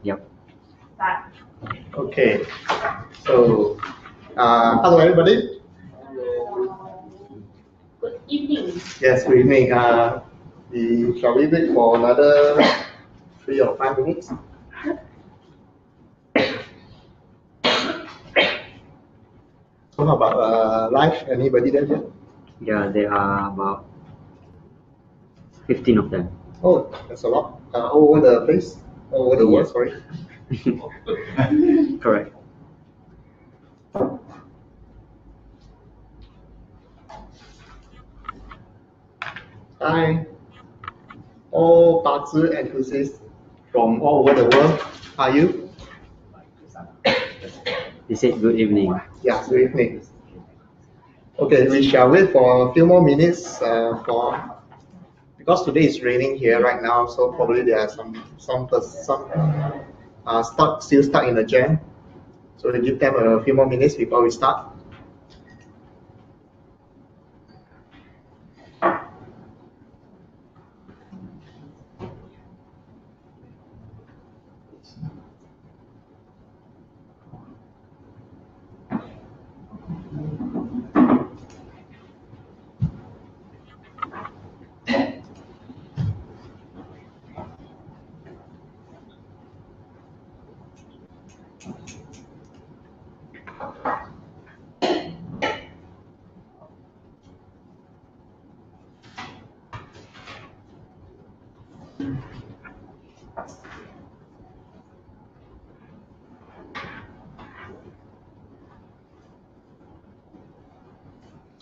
Yep. Okay. So, hello everybody. Good evening. Yes, good evening. Shall we wait for another 3 or 5 minutes? So how about live? Anybody there yet? Yeah, there are about 15 of them. Oh, that's a lot. All over the place? All over the world, Yeah. sorry. Correct. Hi. All Bazi enthusiasts from all over the world. How are you? They said good evening. Yeah, good evening. Okay, we shall wait for a few more minutes because today is raining here right now, so probably there are some still stuck in the jam. So we give them a few more minutes before we start.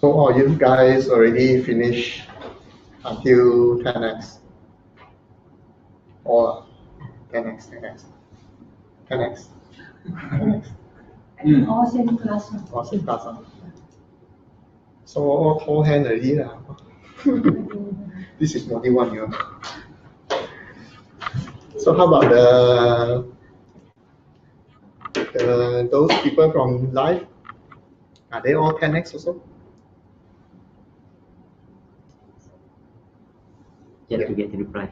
So all you guys already finished until 10x or 10x. 10x. All same class. All same class. So all whole hand already lah. This is module 1, you know. So how about those people from live? Are they all 10x also? Yet to get the reply.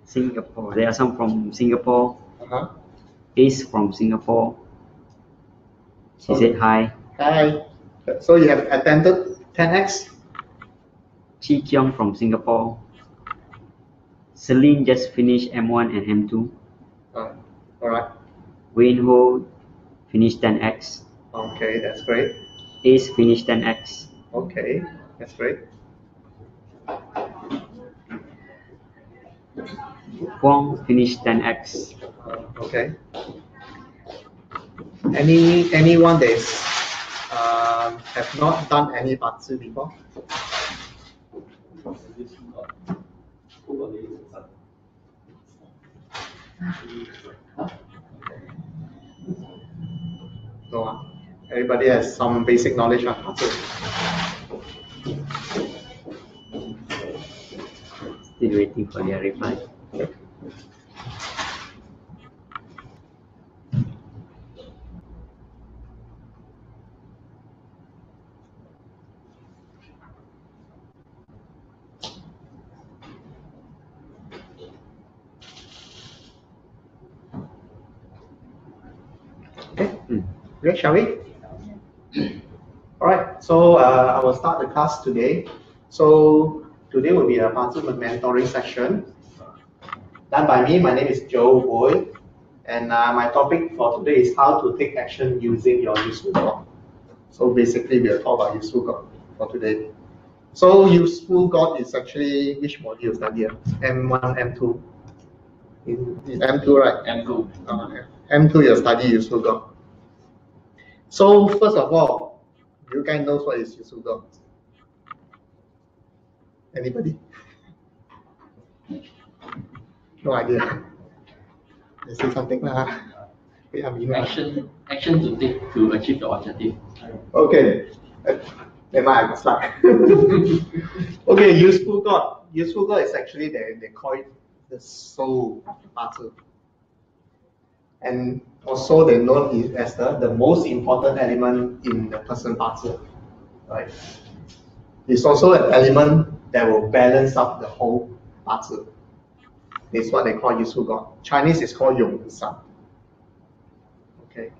Singapore. There are some from Singapore. Ace from Singapore. She said hi. Hi. So you have attended 10x? Chi Kyung from Singapore. Celine just finished M1 and M2. All right. Wayne Ho finished 10x. Okay, that's great. Ace finished 10x. Okay, that's great. Huang finished 10x. Okay. Anyone that is, have not done any Bazi before? No. Everybody has some basic knowledge on Bazi. Still waiting for their reply. Okay, shall we? All right, so I will start the class today. So today will be a Bazi mentoring session done by me. My name is Joe Boy, and my topic for today is how to take action using your useful God. So basically, we'll talk about useful God for today. So useful God is actually which module you study? M1, M2. Is M2, right? M2. M2 you study useful God. So first of all, you guys know what is useful God? Anybody? No idea. Let's say something lah. Action to take to achieve the objective. Okay. Never mind, I got stuck. Okay, useful God. Useful God is actually they call it the soul of the Bazi. And also they know it as the most important element in the person Bazi. Right? It's also an element that will balance up the whole Bazi. This is what they call Yusu God. Chinese is called Yong San. Okay,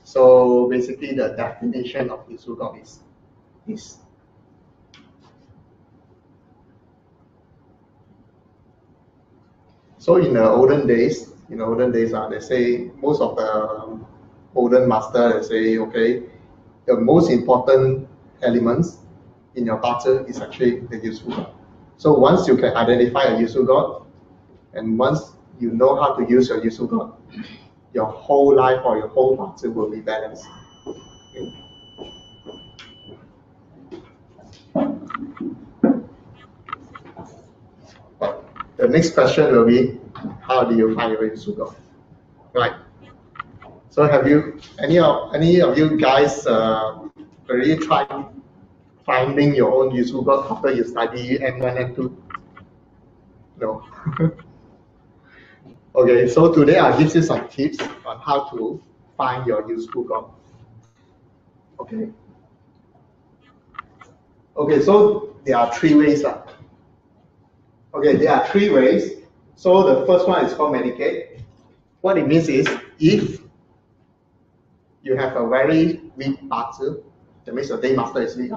so basically the definition of Yusu God is this. So in the olden days, they say most of the olden master they say, okay, the most important elements in your bazi is actually the Yusu God. So once you can identify a Yusu God, and once you know how to use your Yusu God, your whole life or your whole bazi will be balanced. Okay. The next question will be, how do you find your Yusu God? Right. So have you any of you guys already tried finding your own Yusu God after you study M1 and 2? No. Okay, so today I'll give you some tips on how to find your Yusu God. Okay. Okay, so there are 3 ways. Okay, there are 3 ways. So the first one is called medicate. What it means is, if you have a very weak bazi, that means your day master is weak.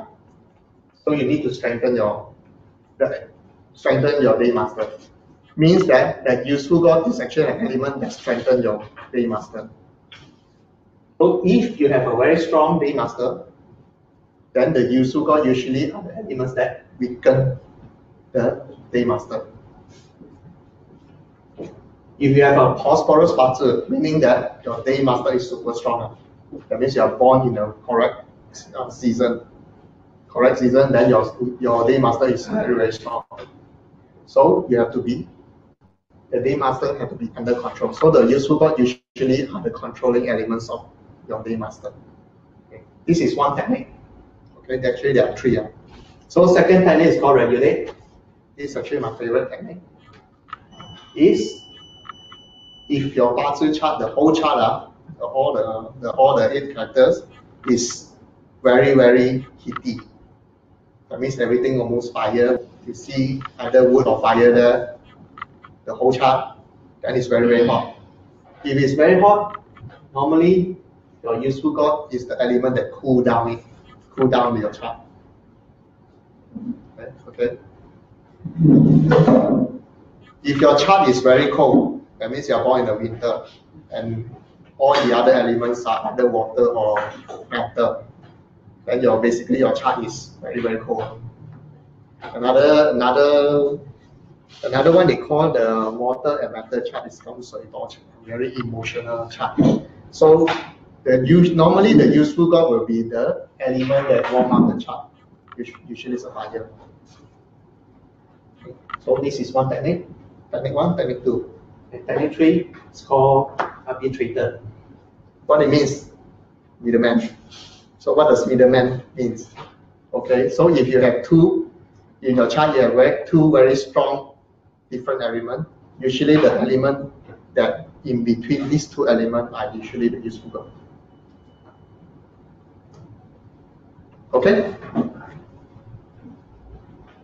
So you need to strengthen your day master. Means that Yusu God is actually an element that strengthens your day master. So if you have a very strong day master, then the Yusu God usually are the elements that weaken the day master. If you have a prosperous bazi, meaning that your day master is super strong, that means you are born in a correct season, then your day master is very, very strong. So you have to be, the day master have to be under control. So the Yusu God usually are the controlling elements of your day master. Okay. This is one technique. Okay, actually there are 3. So second technique is called regulate. This is actually my favorite technique. Is if your bazi chart, the whole chart, all the 8 characters is very, very heaty. That means everything almost fire. You see either wood or fire there, the whole chart, then it's very, very hot. If it's very hot, normally your Yusu God is the element that cool down your chart. Okay. If your chart is very cold, that means you are born in the winter, and all the other elements are either water or matter, then basically your chart is very, very cold. Another one they call the water and matter chart is called Suidao, very emotional chart. So normally the Yusu God will be the element that warm up the chart, which usually is a fire. So this is one technique. Technique 1, technique 2. And technique 3 is called arbitrator. What it means? Middleman. So what does middleman means? Okay, so if you have 2 in your chart, you have 2 very strong different elements. Usually the element that in between these 2 elements are usually the Yusu God. Okay?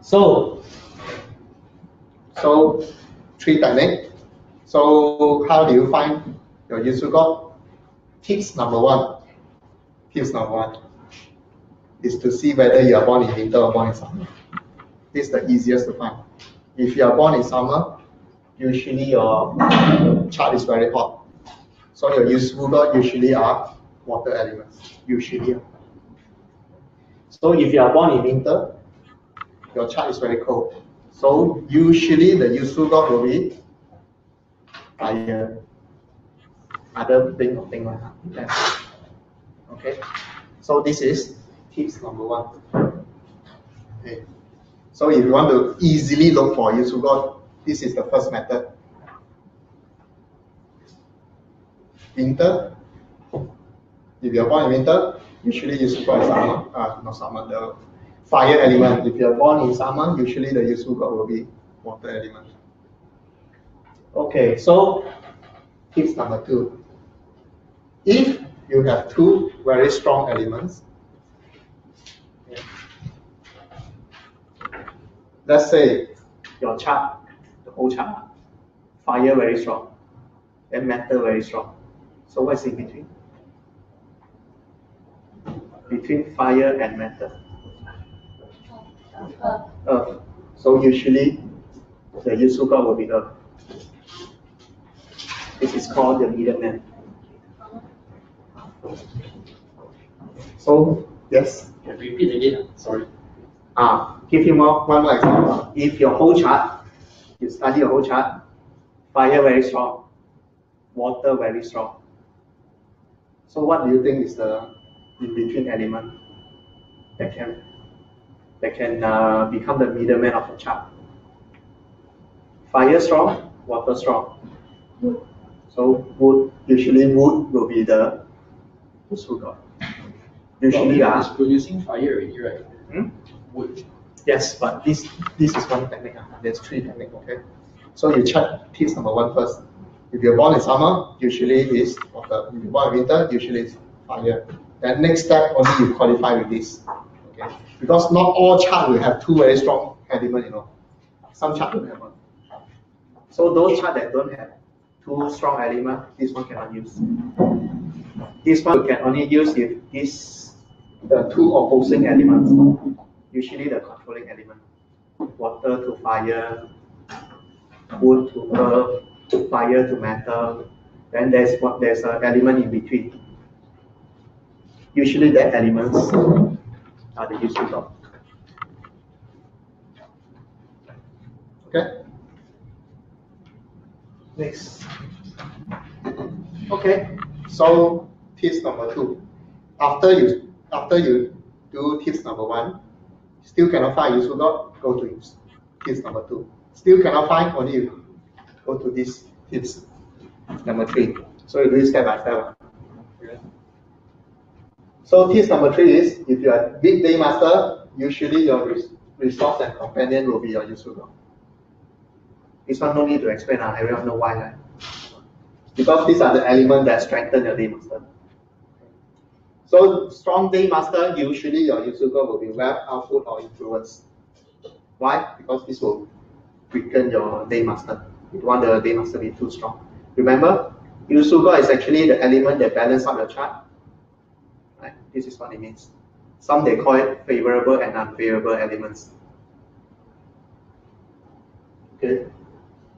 So 3 techniques. So how do you find your Yusu God? Tips number 1 is to see whether you are born in winter or born in summer. This is the easiest to find. If you are born in summer, usually your chart is very hot. So your Yusu God usually are water elements. Usually. So if you are born in winter, your chart is very cold. So usually the Yusu God will be fire. Other thing or thing like that. Okay. So this is tips number 1. Okay. So if you want to easily look for Yusu God, this is the first method. Winter. If you are born in winter, usually Yusu God is summer. Not summer, the fire element. If you are born in summer, usually the Yusu God will be water element. Okay, so tips number 2. If you have 2 very strong elements, let's say your chart, the whole chart, fire very strong, then metal very strong. So what's in between? Between fire and metal? Earth. So usually the Yusuga will be Earth. This is called the middleman. So yes. Can you repeat again? Sorry. Give you one more example. If your whole chart, you study your whole chart, fire very strong, water very strong. So what do you think is the in-between element that can become the middleman of the chart? Fire strong, water strong. Wood. So wood, usually wood will be the Yusuga. Usually it's producing fire already, right? Wood. Yes, but this is one technique. There's three techniques, okay? So you check tips number 1 first. If you're born in summer, usually is water. If you're born in winter, usually it's fire. Then next step, only you qualify with this. Okay? Because not all chart will have 2 very strong elements, you know. Some chart don't have one. So those chart that don't have 2 strong elements, this one cannot use. This one you can only use if the 2 opposing elements, usually the controlling element. Water to fire, wood to earth, fire to metal. Then there's an element in between. Usually that elements are the Yusuga. Okay. Next. Okay. So tips number 2. After you do tips number 1, still cannot find Yusuga, go to tips number 2. Still cannot find, only you go to this tips number 3. So you do it step by step. Okay. So tips number 3 is, if you are big day master, usually your resource and companion will be your Yusuga. This one no need to explain, everyone know why, right? Because these are the elements that strengthen your day master. So strong day master, usually your Yusuga will be wealth, output, or influence. Why? Because this will weaken your day master. You don't want the day master to be too strong. Remember, Yusuga is actually the element that balances up your chart. Right? This is what it means. Some they call it favorable and unfavorable elements. Okay.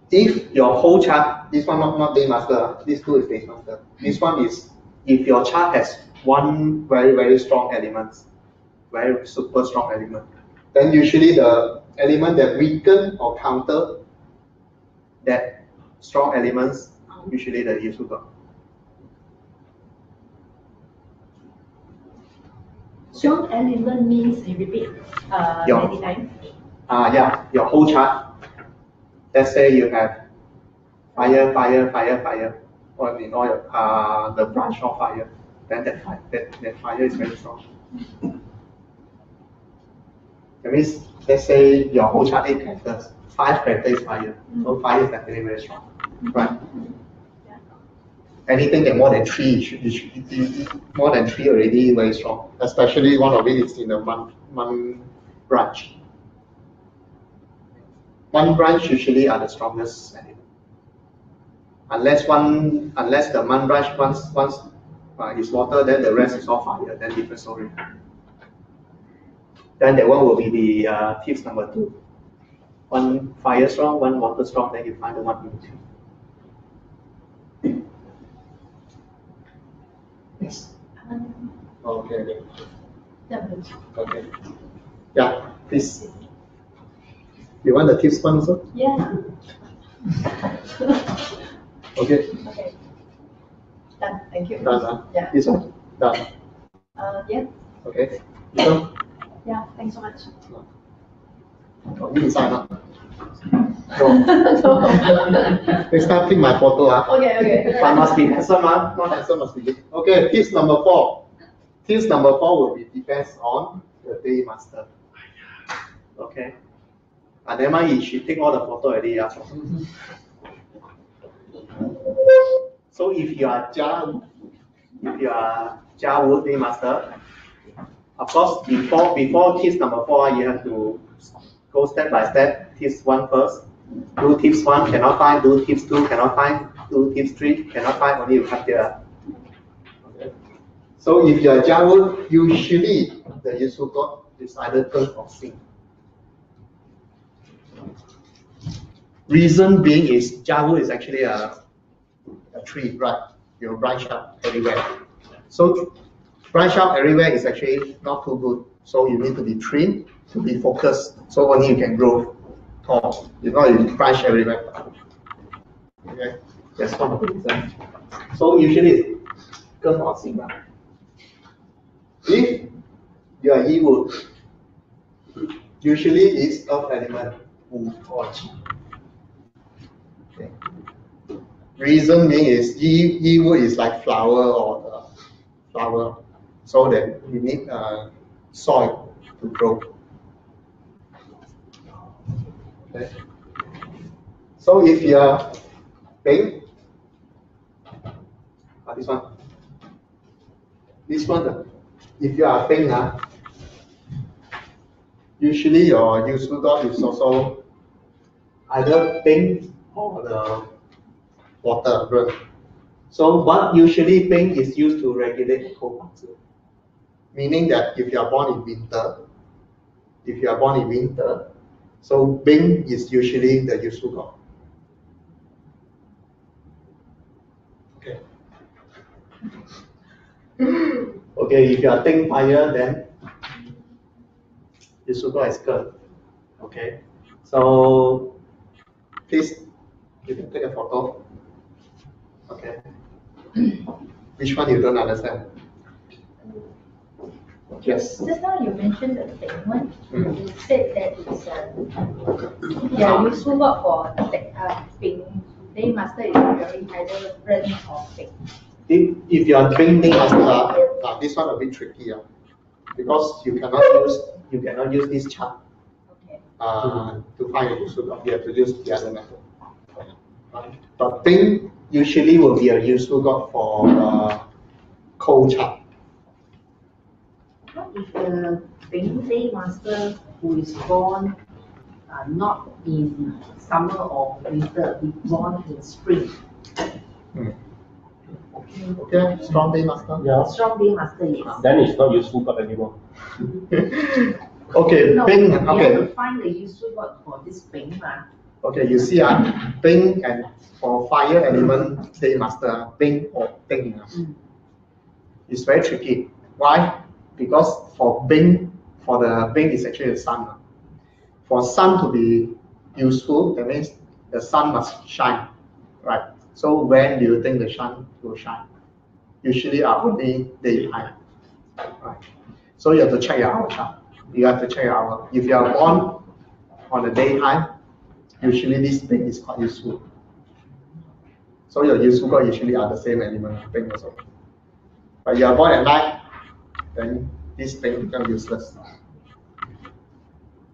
If your whole chart, this one not day master, this 2 is day master. This one is if your chart has 1 very, very strong element, very super strong element, then usually the element that weaken or counter that strong elements, usually the Yusuga. Strong element means you repeat many times. Yeah, your whole chart. Let's say you have fire, or in all your, the branch of fire. Then that fire is very strong. That means, let's say your whole chart 8 characters, 5 characters is fire. So fire is definitely very strong, right? Anything that more than 3, more than 3 already very strong. Especially one of it is in the one branch. One branch usually are the strongest element. Unless the one branch once is water, then the rest is all fire. Then different story. Then that one will be the tips number 2. 1 fire strong, 1 water strong. Then you find the one in between. Yes. Okay. Okay. Yeah, please. You want the tips one also? Yeah. Okay. Okay. Done. Thank you. Done. Yeah. This one? Done. Yeah. Okay. This one? Yeah. Thanks so much. Oh, you inside, huh? No. Next time, pick my photo. Okay. But must be handsome, not handsome must be good. Okay, tips number 4. Tips number 4 will be depends on the day master. Okay. Never mind, she take all the photo already. So if you are Jia Wu day master, of course before tips number 4, you have to go step by step. Tips 1 first. Do tips 1 cannot find, do tips 2 cannot find, do tips 3 cannot find, only you have here. Okay. So if you are Jia, usually the useful God is either Ge or Xing. Reason being is Jia is actually a tree, right? You branch out everywhere. So branch out everywhere is actually not too good. So you need to be trimmed, to be focused, so only you can grow tall. If not, you branch everywhere. Okay, that's one of the reasons. So usually it's Ge or Xing. If you are Yi Wu, usually it's earth element, Wu or Qi. Okay. Reason being is Yi Wu is like flower or flower, so that you need soil to grow. Okay. So if you are Bing, this one, if you are Bing, usually your useful God is also either Bing or the water run. So what usually Bing is used to regulate cold parts. Meaning that if you are born in winter, so Bing is usually the useful God. Okay. Okay, if you are Ting fire, then useful God is Ge. Okay. So please, you can take a photo. Okay. Which one you don't understand? Yes. Just now you mentioned the Bing one. You said that it's useful word for Bing. Day master is very either Ren or Bing. If you are Bing master, this one a bit tricky, because you cannot use this chart to find a useful God. You have to use the other method. But Bing usually will be a useful God for cold chart. What if the Bing Day master who is born not in summer or winter, be born in spring? Okay, strong day master. Yeah. Strong day master, yes. Then it's not useful God anymore. Okay, No, Bing. we Okay. have to find the useful God for this Bing. Okay, you see, Bing and for fire element day master, Bing or Ting. It's very tricky. Why? Because for the Bing is actually the sun. For sun to be useful, that means the sun must shine, right? So when do you think the sun will shine? Usually only daytime, right? So you have to check your hour chart. You have to check your hour. If you are born on the daytime, usually this Bing is quite useful. So your useful God usually are the same element, Bing also. But you are born at night, then this Bing becomes useless.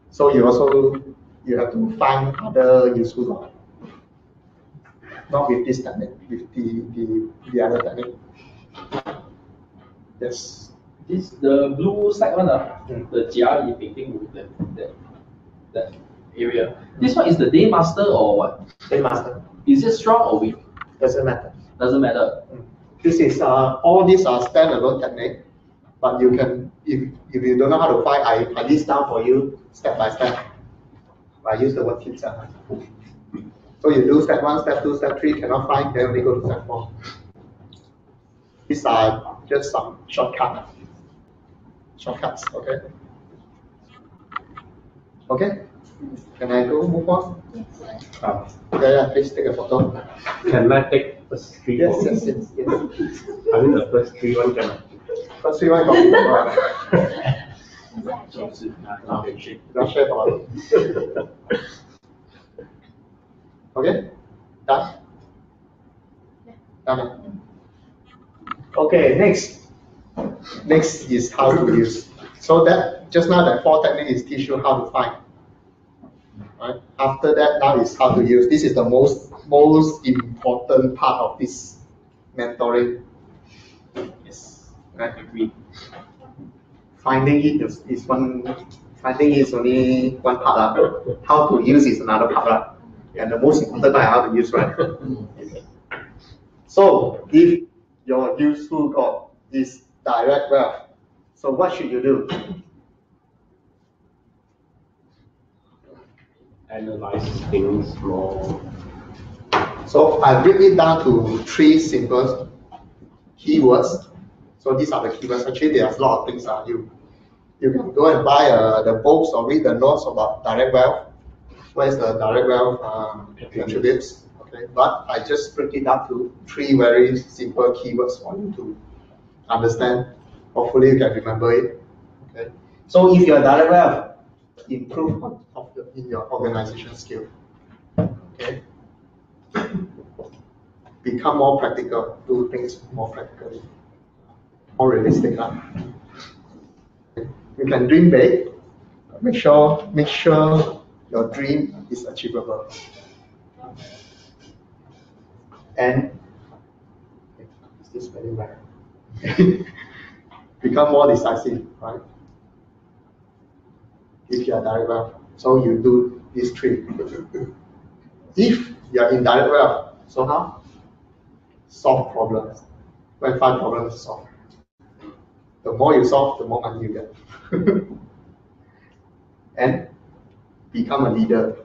So you have to find other useful God. Not with this technique, with the other technique. Yes. This the blue side one, the Jia painting with that area. This one is the day master or what? Day master. Is it strong or weak? Doesn't matter. Doesn't matter. This is all these are standalone technique, but you can if you don't know how to find, I list down for you step by step. I use the word tips. So you do step 1, step 2, step 3, cannot find, then we go to step 4. These are just some shortcuts, okay? Okay? Can I go move on? Yeah, please take a photo. Can I take first three? Yes. I mean the first three one can. First three one don't share for us. Okay? Done? Done. Okay, next is how to use. So that just now that 4 techniques teach you how to find. Right? After that, now is how to use. This is the most important part of this mentoring. Yes, I agree. Finding it is one. Finding is only one part. How to use is another part. And the most important one I have to use, right? Okay. So if your useful God is direct wealth, so what should you do? Analyze things more. So I break it down to 3 simple keywords. So these are the keywords. Actually, there's a lot of things. You can go and buy the books or read the notes about direct wealth. What is the direct wealth attributes? Okay, but I just break it down to 3 very simple keywords for you to understand. Hopefully, you can remember it. Okay. So if you're direct wealth, improve in your organization skill. Okay. Become more practical. Do things more practically, more realistic. You can dream big. Make sure your dream is achievable. And is this spelling right? Become more decisive, right? If you are direct wealth, so you do these 3. If you are in direct wealth, so how? Solve problems. When 5 problems to solve. The more you solve, the more money you get. And become a leader.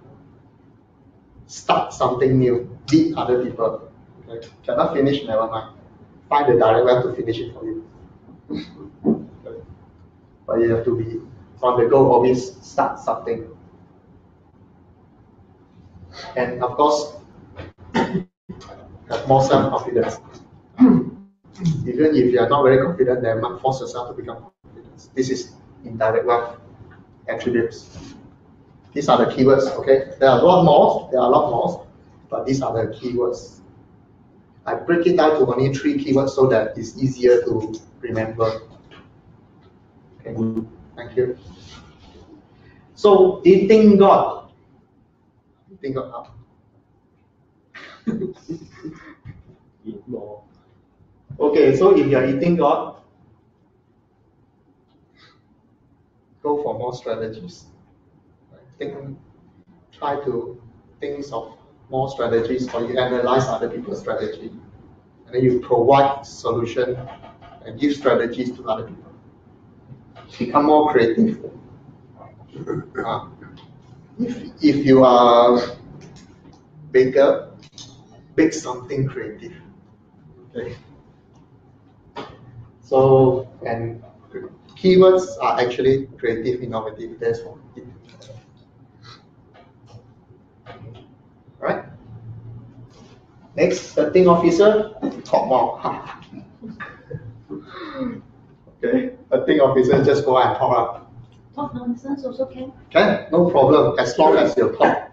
Start something new. Lead other people. Okay. Cannot finish, never mind. Find the direct wealth to finish it for you. Okay. But you have to be on the go, always start something. And of course, have more self-confidence. Even if you are not very confident, then force yourself to become confident. This is indirect wealth attributes. These are the keywords, okay? There are a lot more, but these are the keywords. I break it down to only 3 keywords so that it's easier to remember. Okay, thank you. So, eating God. Eating God. Eat more. Okay, so if you're eating God, go for more strategies. Try to think of more strategies, or you analyze other people's strategy, and then you provide solution and give strategies to other people. Become more creative. If you are baker, bake something creative. Okay. So, and keywords are actually creative, innovative. That's what it. Right. Next, setting officer, talk more. Okay, setting officer, just go and talk. Talk nonsense also can. Can, no problem, as long as you talk.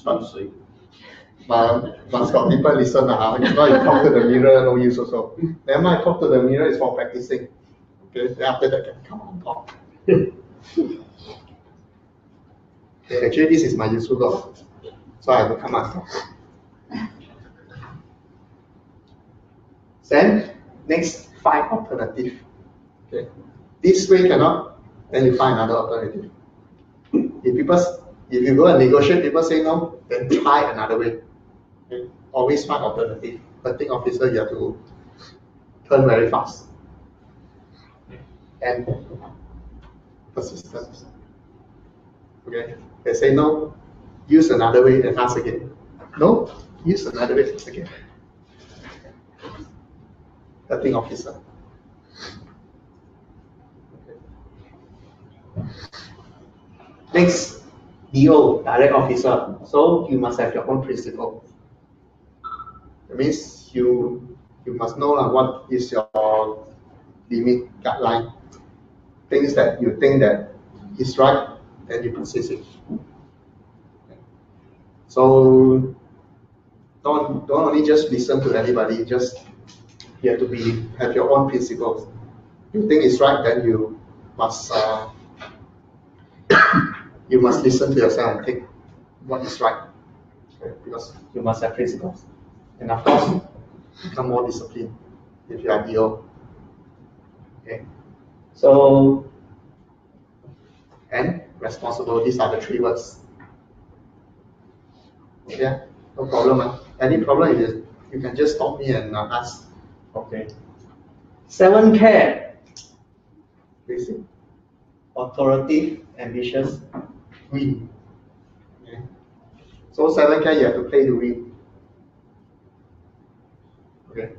Okay. Must got people listen. If not, you talk to the mirror, no use also. Never mind, talk to the mirror is for practicing. Okay, then after that, can come on talk. Okay, actually, this is my useful God. So I have to come and talk. Then, next, find alternative. Okay. This way cannot, then you find another alternative. If you go and negotiate, people say no, then try another way. Okay. Always find alternative. Setting officer, you have to turn very fast. And persistence. Okay. They say no, use another way, then ask again. No, use another way again. Setting officer. Okay. Next, DO, direct officer. So you must have your own principle. That means you must know what is your limit guideline. Things that you think that is right, then you persist it. So don't only just listen to anybody. Just you have to have your own principles. You think it's right, then you must listen to yourself and think what is right. Okay? Because you must have principles. And of course, become more disciplined if you are DO. Okay. So, and responsible, these are the 3 words. Yeah, no problem. Any problem, you can just stop me and ask. Okay. 7 care. Basic. Authoritative, ambitious, win. Okay. So 7 care, you have to play to win. Okay.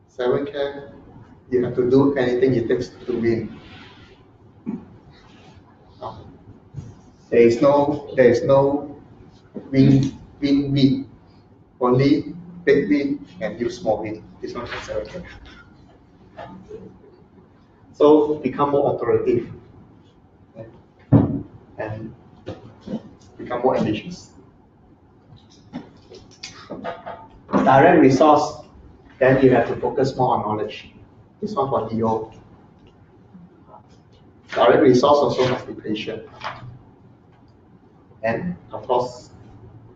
7 care, you have to do anything it takes to win. There is no win. Only big win and use small win. This one is 7 care. So become more authoritative and become more ambitious. Direct resource, then you have to focus more on knowledge. This one for DO. Direct resource also must be patient. And of course,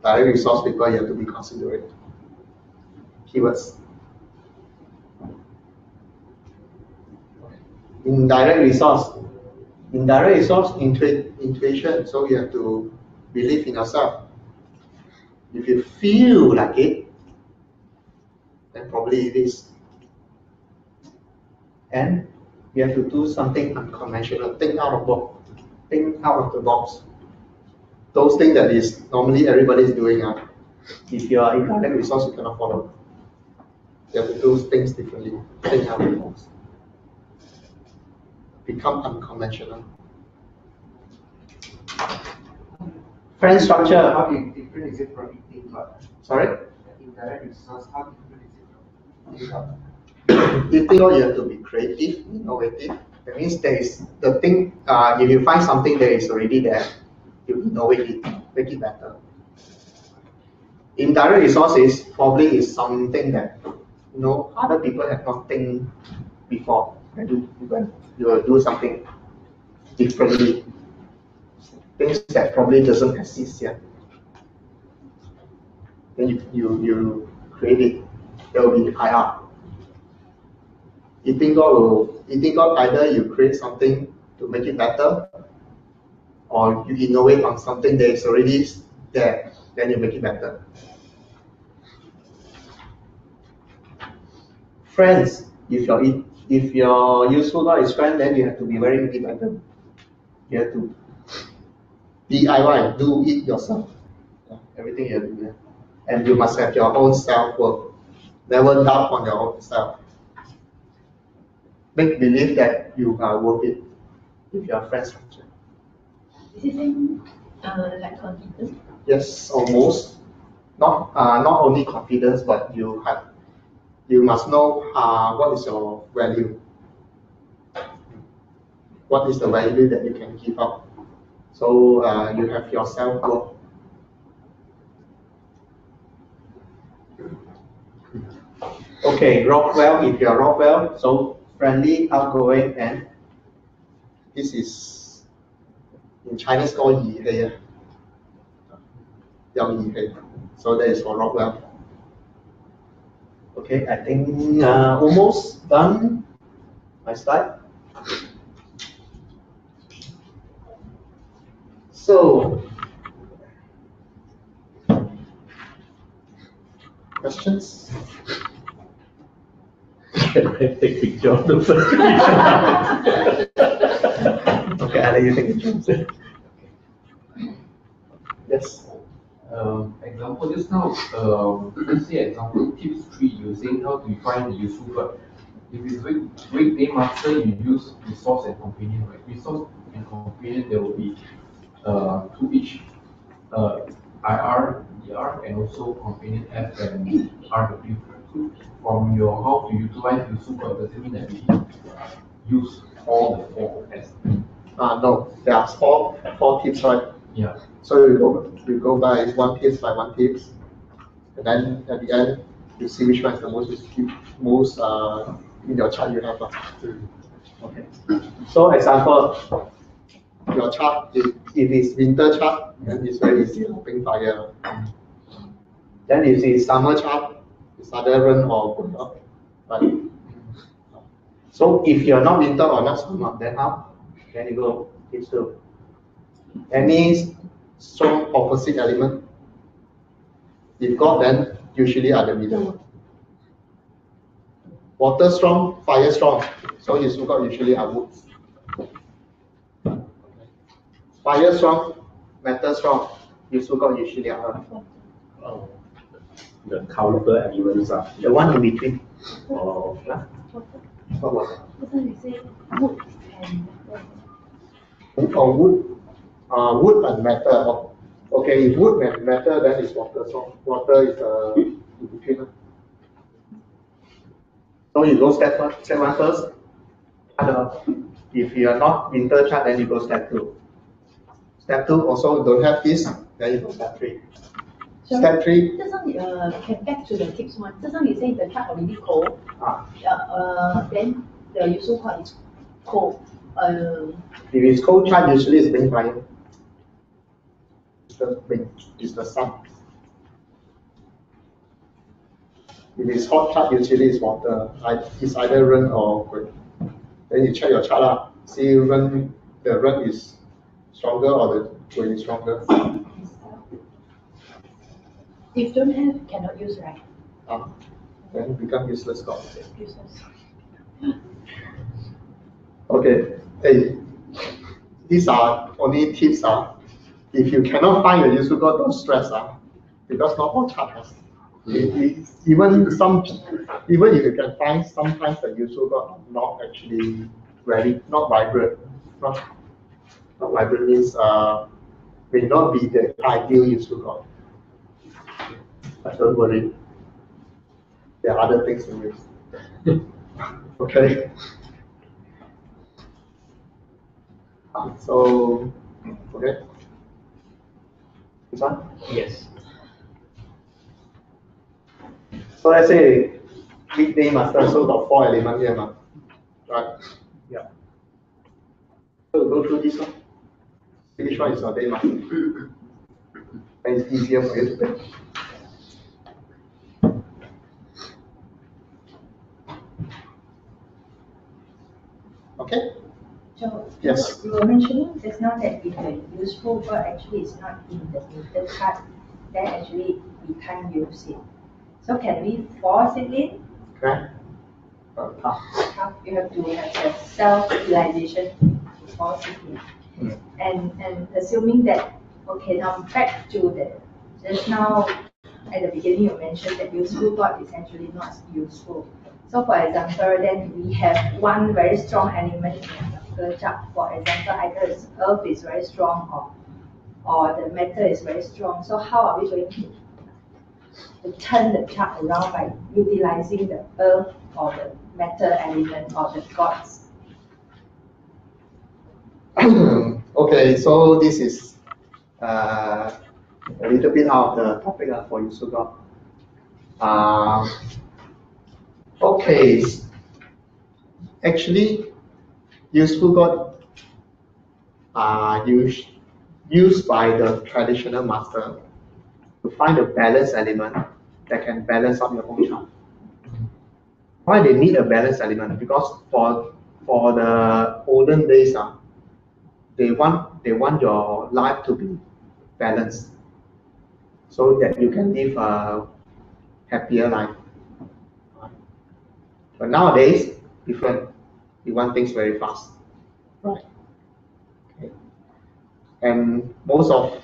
direct resource people, you have to be considerate. Keywords. Indirect resource, intuition. So you have to believe in yourself. If you feel like it, then probably it is. And you have to do something unconventional. Think out of the box. Those things that is normally everybody is doing. If you are in direct resource, you cannot follow. You have to do things differently. Think out of the box. Become unconventional. Friend structure. How different is it from eating God? Sorry? Indirect resource, how different is it from eating God? Eating God, you have to be creative, innovative. That means there is the thing, if you find something that is already there, you innovate it, make it better. Indirect resources probably is something that other people have not think before. And you will do something differently. Things that probably doesn't exist yet. Then you create it. There will be high art. Eating God either you create something to make it better, or you innovate on something that is already there, then you make it better. Friends, if your useful God is friend, then you have to be very independent. You have to DIY, do it yourself. Everything you have to do. And you must have your own self-worth. Never doubt on your own self. Make believe that you are worth it with your friend structure. Is it same like confidence? Yes, almost. Not only confidence, but you must know what is your value. What is the value that you can give up? So you have your self-worth. Okay, Rockwell, if you're Rockwell, so friendly, outgoing, and this is in Chinese called Yi Hei. Yang Yi Hei. So that is for Rockwell. Okay, I think almost done my slide. So, questions? Can I take picture of the first Okay, I'll let you take a chance. Yes. Example just now, let's say example tips 3, you're saying how to define the useful verb. If it's weekday master, you use resource and companion, right? Resource and companion, there will be to each IR, DR, and also companion F and RW. So from your how to utilize useful verb, does it mean that we use all the 4 as? No, there are four tips, right? Yeah. So you go by one tips by one tips, and then at the end you see which one is the most in your chart you have. Okay. So example, your chart if it's winter chart, then it's very easy hopping fire. Then if it's summer chart, it's either run or go up. Right? So if you're not winter or not summer, then how? Then you go tips 2. Any strong opposite element? If got, then usually are the middle one. Water strong, fire strong. So you got usually are wood. Fire strong, metal strong. You got usually are earth. The counter elements are The one in between. oh, What was it? That's why you say wood and Wood or wood? Wood and metal. Okay, if wood and metal, then it's water strong. Water is in between. So you go step one first. If you are not winter chart, then you go step 2. Step 2 also don't have this, then you go step 3. Step 3. Just now, can back to the tips one. Just now you say the chart already cold. Then the useful part is cold. If it's cold chart, usually it's being fire. It's the sun. If it's hot chart, usually it's water. It's either rain or wind. Then you check your chart out. See when the rain is stronger or the wind is stronger. If don't have, cannot use, right? Then become useless god. Useless. Okay. Hey, these are only tips. If you cannot find your useful god, don't stress. Because not all chart has. Even if you can find, sometimes the useful god are not actually not vibrant. Not vibrant means may not be the ideal useful god. But don't worry, there are other things to use. Okay. So, okay. This one? yes. So let's say weekday master, so got 4 elements here, right? Yeah. So we'll go through this one. See which one is your day master. And it's easier for you to pick. Okay? So Yes. you were mentioning just now that if the useful god actually is not in the meter chart, then actually we can't use it. So can we force it in? Okay. How you have to have the self-realization to force it in. And assuming that, okay, now back to the, just now at the beginning you mentioned that useful god is actually not useful. So for example, then we have one very strong element in a particular chart. For example, either earth is very strong or the metal is very strong. So how are we going to turn the chart around by utilizing the earth or the metal element or the gods? Okay, so this is a little bit out of the topic for useful god. Okay, actually, useful god are used by the traditional master to find a balance element that can balance out your whole chart. Why they need a balance element? Because for the olden days, they want your life to be balanced, so that you can live a happier life. But nowadays, different. You want things very fast, right? Okay. And most of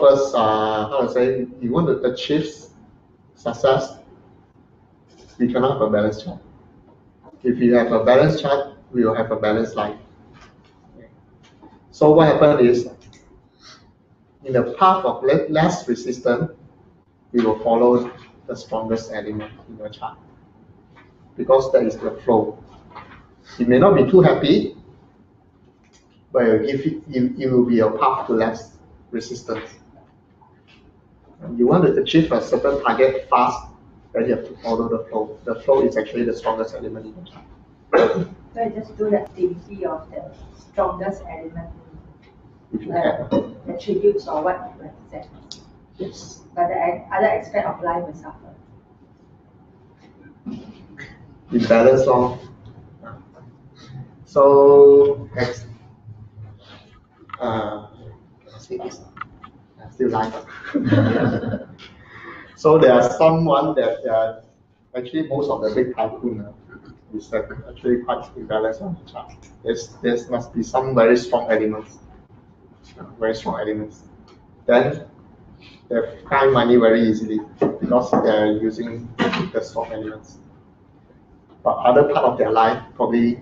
us, how to say, you want to achieve success, we cannot have a balanced chart. If you have a balanced chart, we will have a balanced life. Okay. So what happened is, in the path of less resistance, we will follow the strongest element in your chart, because that is the flow. You may not be too happy, but it will be a path to less resistance. And you want to achieve a certain target fast, then you have to follow the flow. The flow is actually the strongest element in your chart. So I just do the activity of the strongest element, If you can. attributes or what you represent. Yes. But the other aspect of life will suffer. Imbalance law. So next. see this. Still live. So there are some one that actually most of the big typhoon is actually quite imbalanced on the chart. There must be some very strong elements. Then they find money very easily because they are using the strong elements. But other part of their life probably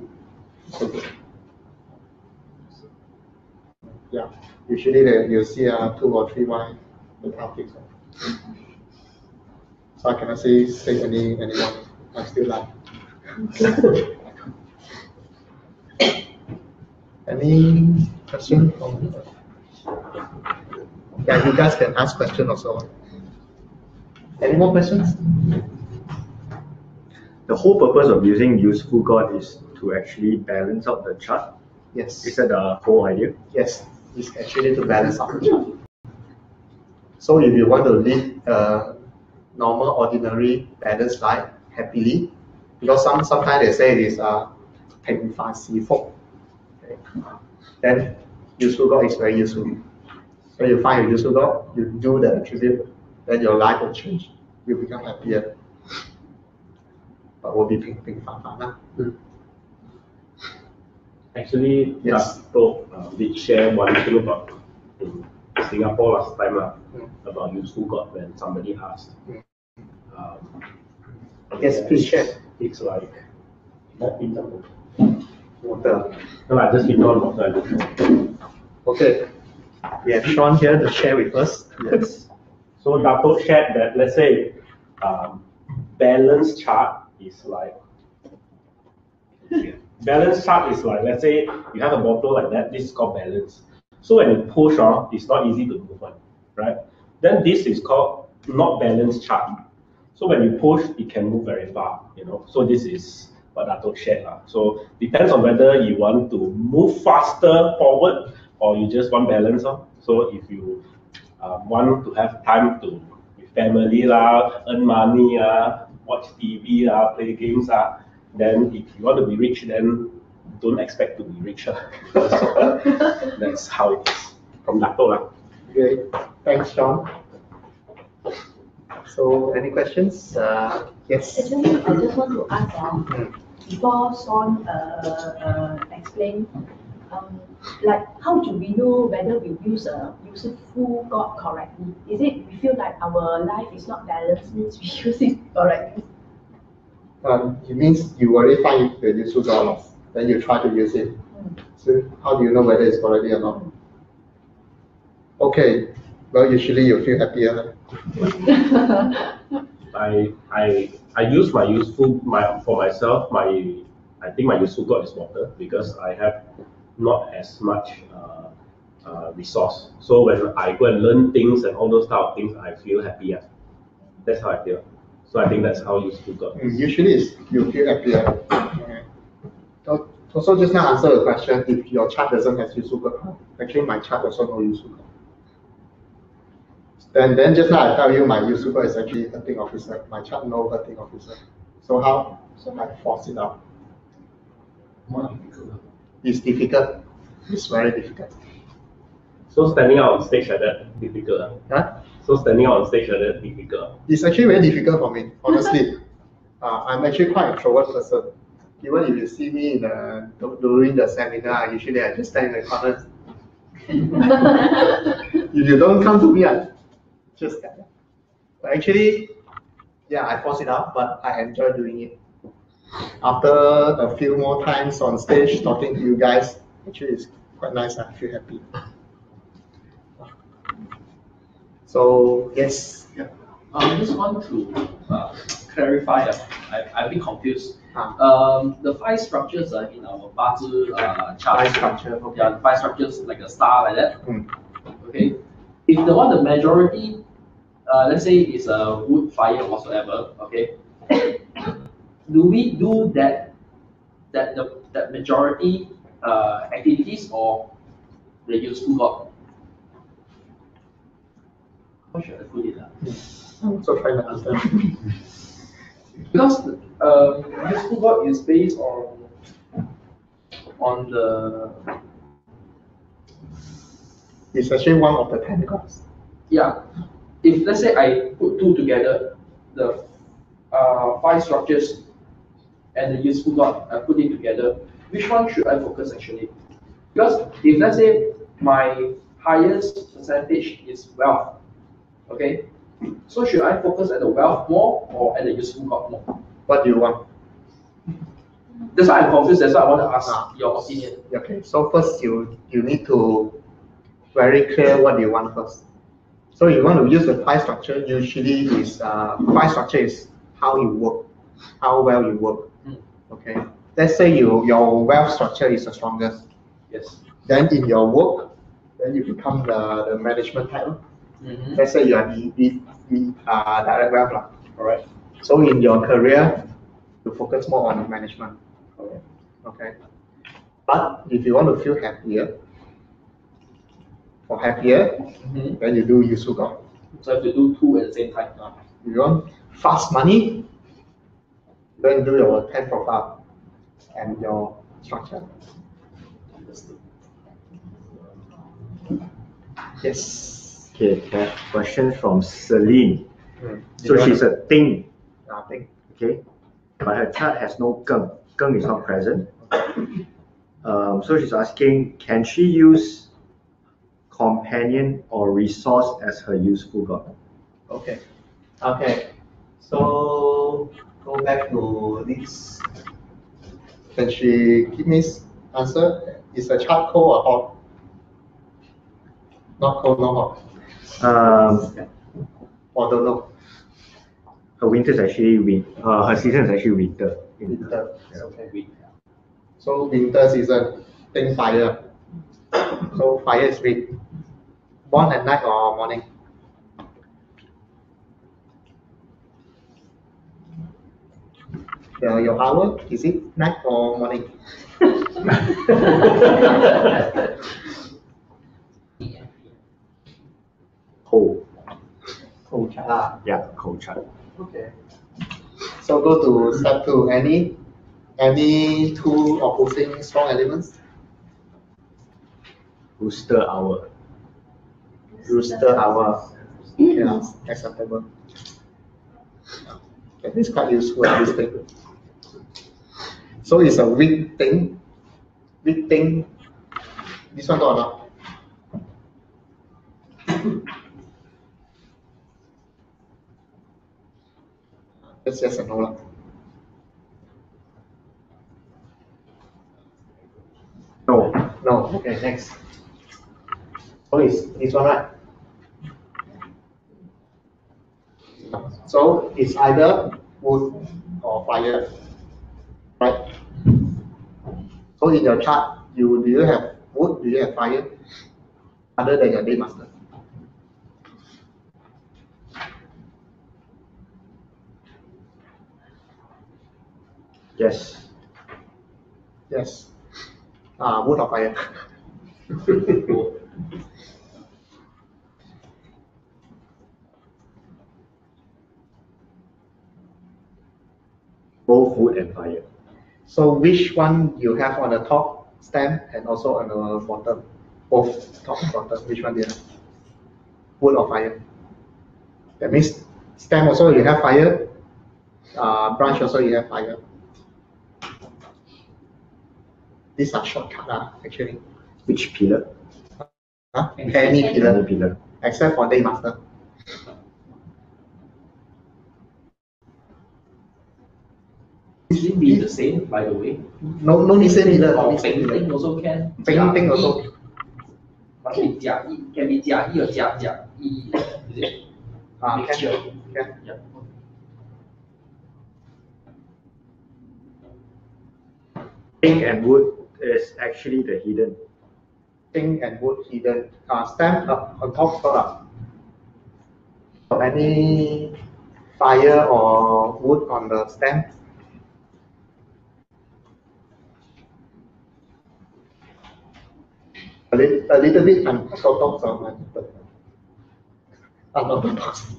so good. Yeah, usually you see 2 or 3 Y the topics. So I cannot say anyone. I'm still live. Any question from? Yeah, you guys can ask questions also. Any more questions? The whole purpose of using useful God is to actually balance out the chart. Yes. Is that the whole idea? Yes, it's actually to balance out the chart. So if you want to live a normal, ordinary, balanced life happily, because sometimes they say it is平凡是福. Okay. Then useful God is very useful. So you find a useful God, you do the attribute, then your life will change. You become happier. But will be 平凡啦. Actually, yes. Did share one thing about in Singapore last time about useful God when somebody asked. Yes, please share. It's like water. No, I just hit on water. Okay. We have Sean here to share with us. Yes. So Dato shared that, let's say, balance chart is like, let's say you have a bottle like that, this is called balance. So when you push on, it's not easy to move on, right? Then this is called not balanced chart. So when you push, it can move very far, So this is what Dato shared. So depends on whether you want to move faster forward or you just want balance. So if you want to have time to with family, earn money, watch TV, play games, then if you want to be rich, then don't expect to be richer. That's how it is from Dato. Okay, thanks, Sean. So, any questions? Yes. Actually, I just want to ask before Sean explain, like how do we know whether we use a useful God correctly? Is it we feel like our life is not balanced, means we use it correctly? It means you already find the useful God, yes. Then you try to use it. So how do you know whether it's correctly or not? Okay, well usually you feel happier. I use for myself. I think my useful God is water because I have not as much resource. So when I go and learn things and all those type of things, I feel happier. That's how I feel. So I think that's how useful God is. Usually you feel happier. Okay. So just now answer the question, if your chart doesn't have useful God, actually my chart also no useful God. Then just now I tell you my useful God is actually hurting officer. My chart no hurting officer. So how? So I force it out. More difficult. It's difficult. It's very difficult. So standing out on stage like that, difficult. Huh? So standing out on stage like that, difficult. It's actually very difficult for me, honestly. I'm actually quite an introvert person. Even if you see me during the seminar, usually I just stand in the corner. If you don't come to me, I just stand there. But actually, yeah, I force it out, but I enjoy doing it. After a few more times on stage talking to you guys, actually it's quite nice. I feel happy. So yes. Yeah. I just want to clarify. I've been confused. The 5 structures in our Bazi chart. 5 structure. Okay. Yeah, the 5 structures like a star like that. Okay. If the majority, let's say is a wood, fire, whatsoever. Okay. Do we do that majority activities or the useful God? How should I put it? So try to understand. Because useful God is based on the It's actually one of the pentagons. Yeah. If let's say I put two together, the five structures and the useful God, I put it together, which one should I focus actually? Because if let's say my highest percentage is wealth, okay, so should I focus at the wealth more or at the useful God more? What do you want? That's why I'm confused. That's why I want to ask your opinion. Okay, so first you need to very clear what you want first. So you want to use the pie structure. Usually is pie structure is how you work, how well you work. Okay. Let's say your wealth structure is the strongest. Yes. Then in your work, then you become the management type. Let's say you are direct wealth. All right. So in your career, you focus more on management. Okay. But if you want to feel happier, then you do useful God. So I have to do two at the same time. If you want fast money, then do your 10 profile and your structure. Yes. Okay, have question from Celine. So she's a Ting. Nothing. Okay, but her chart has no Geng. Geng is not present. So she's asking, can she use companion or resource as her useful God? Okay. Okay. So go back to this. Can she give me answer? Is the chart cold or hot? Not cold, not hot. Or don't know. Her winter is actually her season is actually winter. Winter. Okay. So winter season, think fire. So fire is weak. Born at night or morning? Your hour, is it night or morning? Cold. Cold chart. Yeah, cold chart. Okay. So go to step 2. Any two opposing strong elements? Rooster hour. Rooster hour. Yeah, acceptable. Okay, this is quite useful, this thing. So it's a weak thing. Weak thing. This one or not? That's just a no. No. No. Okay, next. So it's this one, right? So it's either wood or fire, right? So in your chart, do you have wood? Do you have fire? Other than your day master. Yes. Yes. Wood or fire? Both wood and fire. So which one you have on the top stem and also on the bottom? Both top and bottom. Which one do you have? Wood or fire? That means stem also you have fire. Branch also you have fire. These are shortcut actually. Which pillar? Any pillar. Any pillar. Except for day master. Should it be the same, by the way? No need same pillar. Or painting also can. Painting also. Must be 甲乙, can be 甲乙 or 甲乙, is it? Mixture. Can. Yeah. Pink and wood is actually the hidden. Pink and wood hidden. Stem up on top so any fire or wood on the stem. A little bit unorthodox or unorthodox.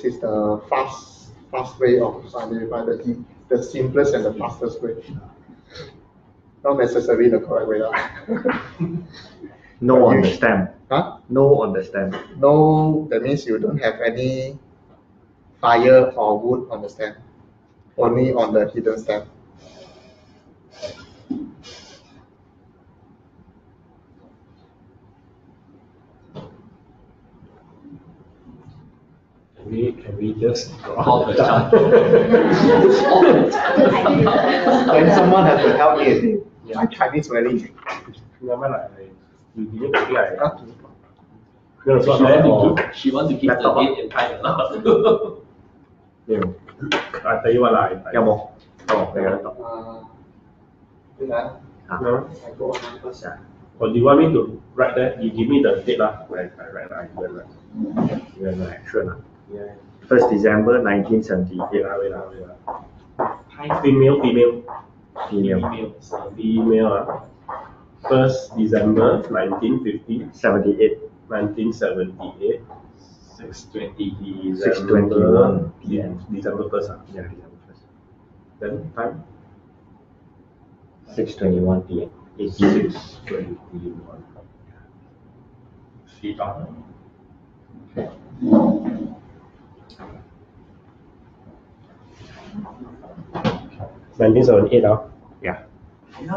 this is the fast way of identifying the simplest and the fastest way. Not necessarily the correct way. No on the stem. Huh? No on the stem. No, that means you don't have any fire or wood on the stem. Only on the hidden stem. Can we just draw All the the chart? Then someone has to help me. My Chinese very. Never mind, you give it the thing, Huh? No, She so she want to keep the laptop date and time or not? I tell you what, Có một. Đây là laptop. Wait, no? I go online first. Or do you want me to write that? You give me the date lah. I write. Sure. Yeah. 1st December 1978. Wait lah. Female. Female. Female. 1st December 1950. 78. 1978. 6:20. 6:21 p.m. December 1st. Yeah, December 1st. Then time? 6:21 p.m. 6:21. She done. 1978 now. Yeah.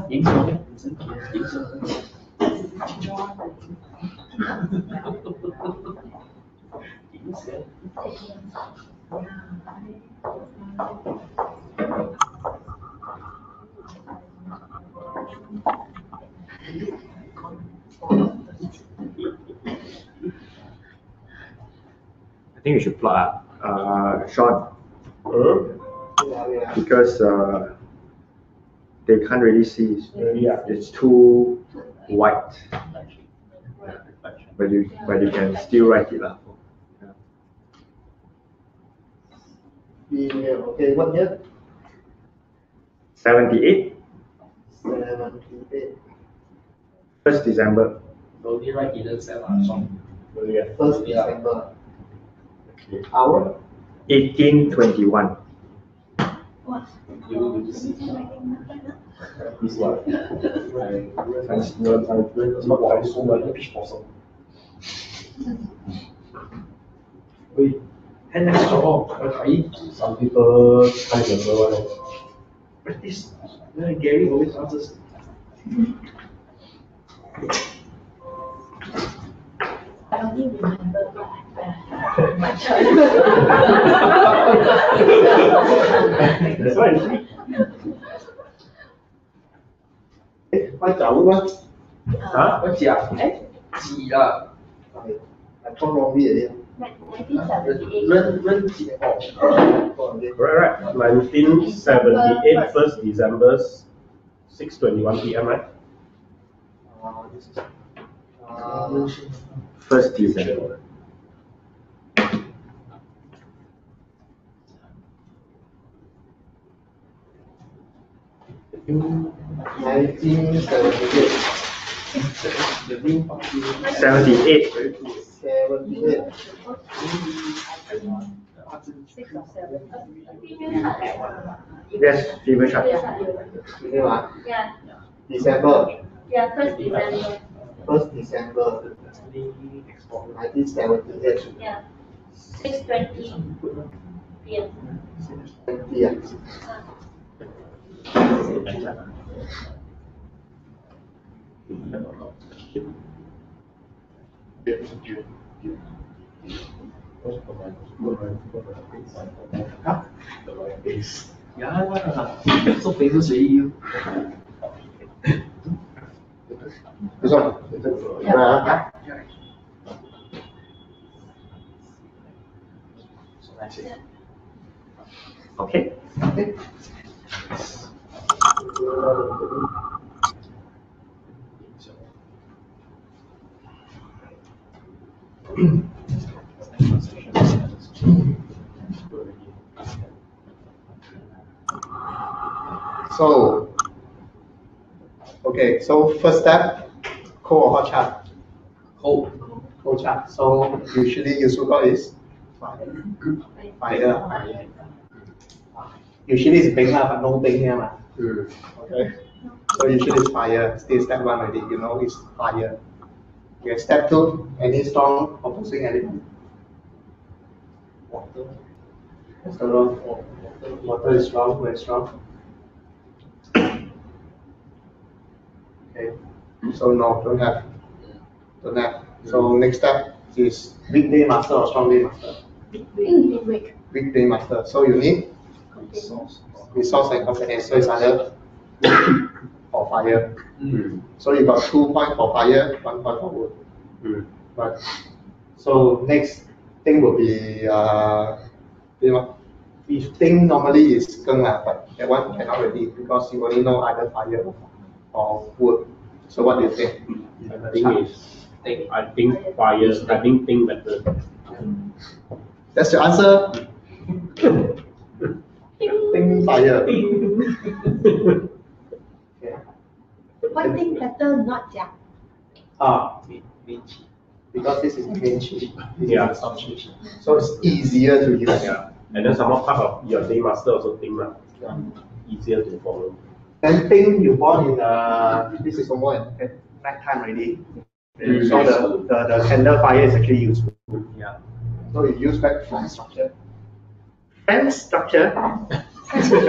影相咩？唔使影相。影相。I think you should plot Sean, because they can't really see. It's too white, but you can still write it lah. Female. Okay, what year? 78. 78. 1st December. Only write hidden cell song. 1st December. Hour? 1821. This one. I so many fish possum. Wait, hand next job. Okay. Some people can't remember one. Practice. Gary always answers. I only remember my child. That's why you see. Vai chậu quá. Hả? Có chả? Chỉ là I thought wrongly already. 1978. Rân chỉ họ. Right. 1978, 1st December, 6:21 p.m. Right? This is 1st December. uh, 1978. 78. 78. 6 or 7. Yes, female chart. Ini lah. Yeah, December. yeah, 1st December. 1st December. 1978. Yeah. 6:20 p.m. 20 ya. Hả? Yeah, so famous with you. This one. Yeah. Okay. So, okay, so first step, cold or hot chart? Cold. Cold chart. So usually useful code is Fire. Usually it's bing but no bing here. Okay. So usually it's fire. Still step one already, you know it's fire. Okay, step two, any strong opposing element? Water. So water is strong, very strong. Okay. So no, don't have. So next step is weekday master or strong day master? Weekday master. So you need resource and companion. So it's either for fire. So you got 2 points for fire, 1 point for wood. Right. So next thing will be we think normally is geng, but that one cannot really because you only know either fire or wood. So what do you think? I think fire. I think thing better. That's your answer. Think fire. One thing better, not Jia. Because this is main chi. Yeah. So it's easier to use. Yeah. And then some more part of your day master also think easier to follow. Then thing you born in this is almost at night time already. So the candle fire is actually useful. Yeah. So you use back fan structure. Fan structure. So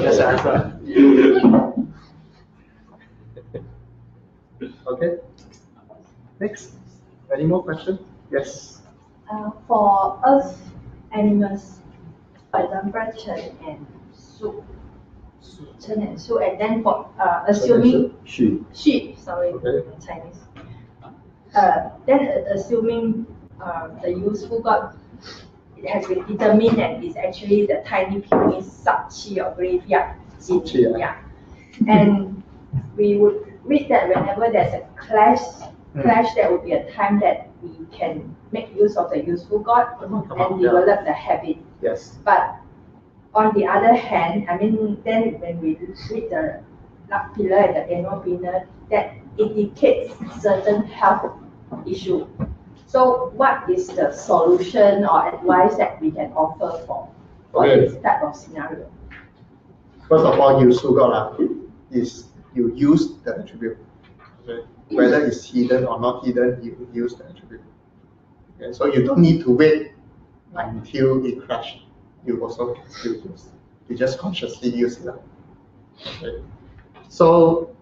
that's the answer. Okay. Next. Any more questions? Yes. For earth animals, for example, Chen and Su. Chen and Su, and then for assuming sheep, sorry, Chinese. Then assuming the useful god, it has been determined that it's actually the tiny puny sub-chi or graveyard. Yeah. And we would read that whenever there's a clash, there would be a time that we can make use of the useful god and develop the habit. Yes. But on the other hand, I mean, then when we read the luck pillar and the annual pillar, that indicates certain health issue. So what is the solution or advice that we can offer for this type of scenario? First of all, useful god is you use the attribute. Okay. Whether it's hidden or not hidden, you use the attribute. Okay. So you don't need to wait until it crashes. You also can still use. You just consciously use it. Okay. So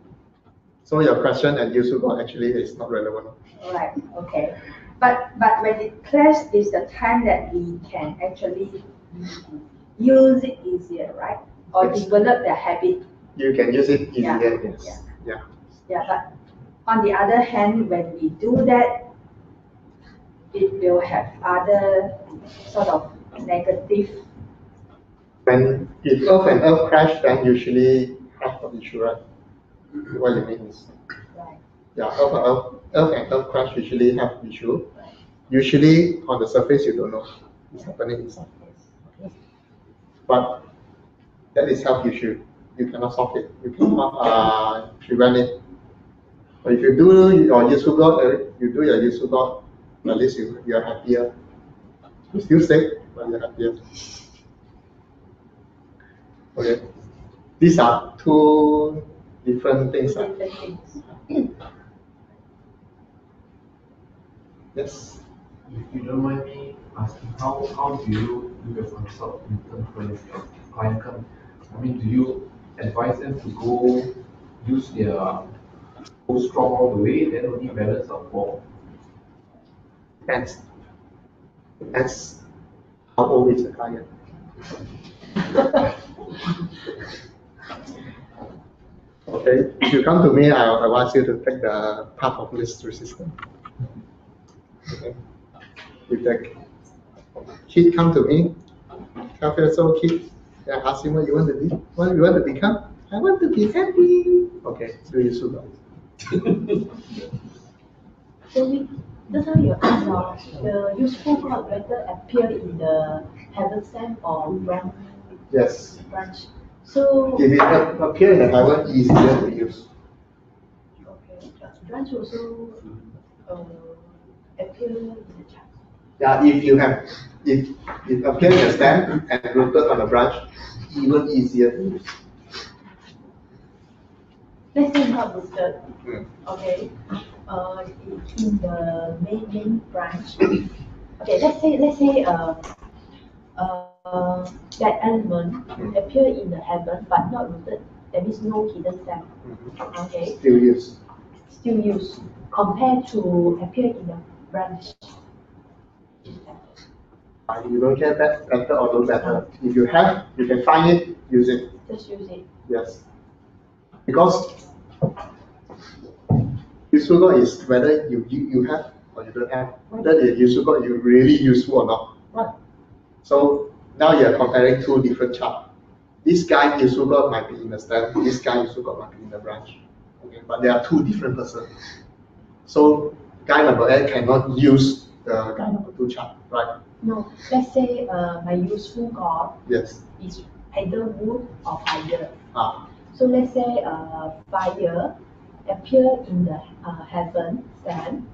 your question and useful god actually is not relevant. Right. Okay. But when it clashes is the time that we can actually use it easier, right? Or develop the habit. You can use it easier. Yeah. But on the other hand, when we do that, it will have other sort of negative. When if Earth and Earth crash, then usually half of the issue, right? What you mean is, Right. Yeah, Earth and Earth crash usually have issue. Usually on the surface you don't know it's happening inside. But that is health issue. You cannot solve it. You cannot prevent it. But if you do your useful god, at least you are happier. You're still sick, but you're happier. Okay. These are two different things. Yes. If you don't mind me asking, how do you do your consult in terms when your client comes? I mean, do you advise them to go use their go strong all the way, then only balance out for? Depends how old is the client. Okay, if you come to me, I want you to take the path of least resistance. Okay. If the kid come to me, 12-year-old kid, I ask him what you want to be, what you want to become. I want to be happy. Okay, do you suit that? So just now you asked the useful god better appear in the heaven stem or branch? Yes. Branch. So if it appear in the heaven, easier to use. Okay. Branch also appear in the chart. Yeah, if it appears in the stem and rooted on the branch, even easier to use. Let's say not rooted, okay, in the main branch. Okay, let's say that element appear in the heaven but not rooted. That means no hidden stem. Okay. Still use. Still use compared to appear in the branch. You don't care that better or no better. If you have, you can find it, use it. Just use it. Yes. Because useful God is whether you have or you don't have, whether the useful God is really useful or not. Right. So now you are comparing two different charts. This guy useful God might be in the stem, this guy useful God might be in the branch. Okay, but they are two different persons. So guy number 8 cannot use the guy number 2 chart, right? No, let's say my useful God Yes. is either wood or fire. Ah. So let's say fire appear in the heaven stand,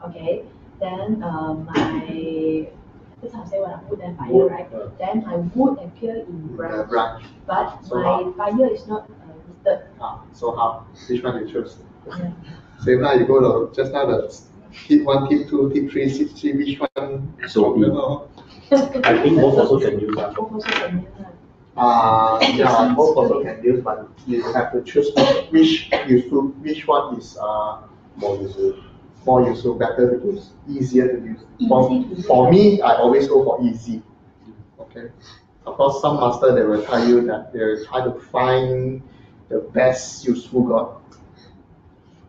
okay? Then that's how I say what wood and fire, Wood, right? Then my wood appear in branch, but so my fire is not rooted. So how? Which one you choose? Yeah. Same now you go to just now the tip 1, tip 2, tip 3, tip 3, which one? SOP. I think both also can use that. Both also can use that. Yeah, both also can use, but you have to choose which one is more useful, better to use, easier to use. For me, I always go for easy. Okay. Of course, some master they will tell you that they will try to find the best useful God.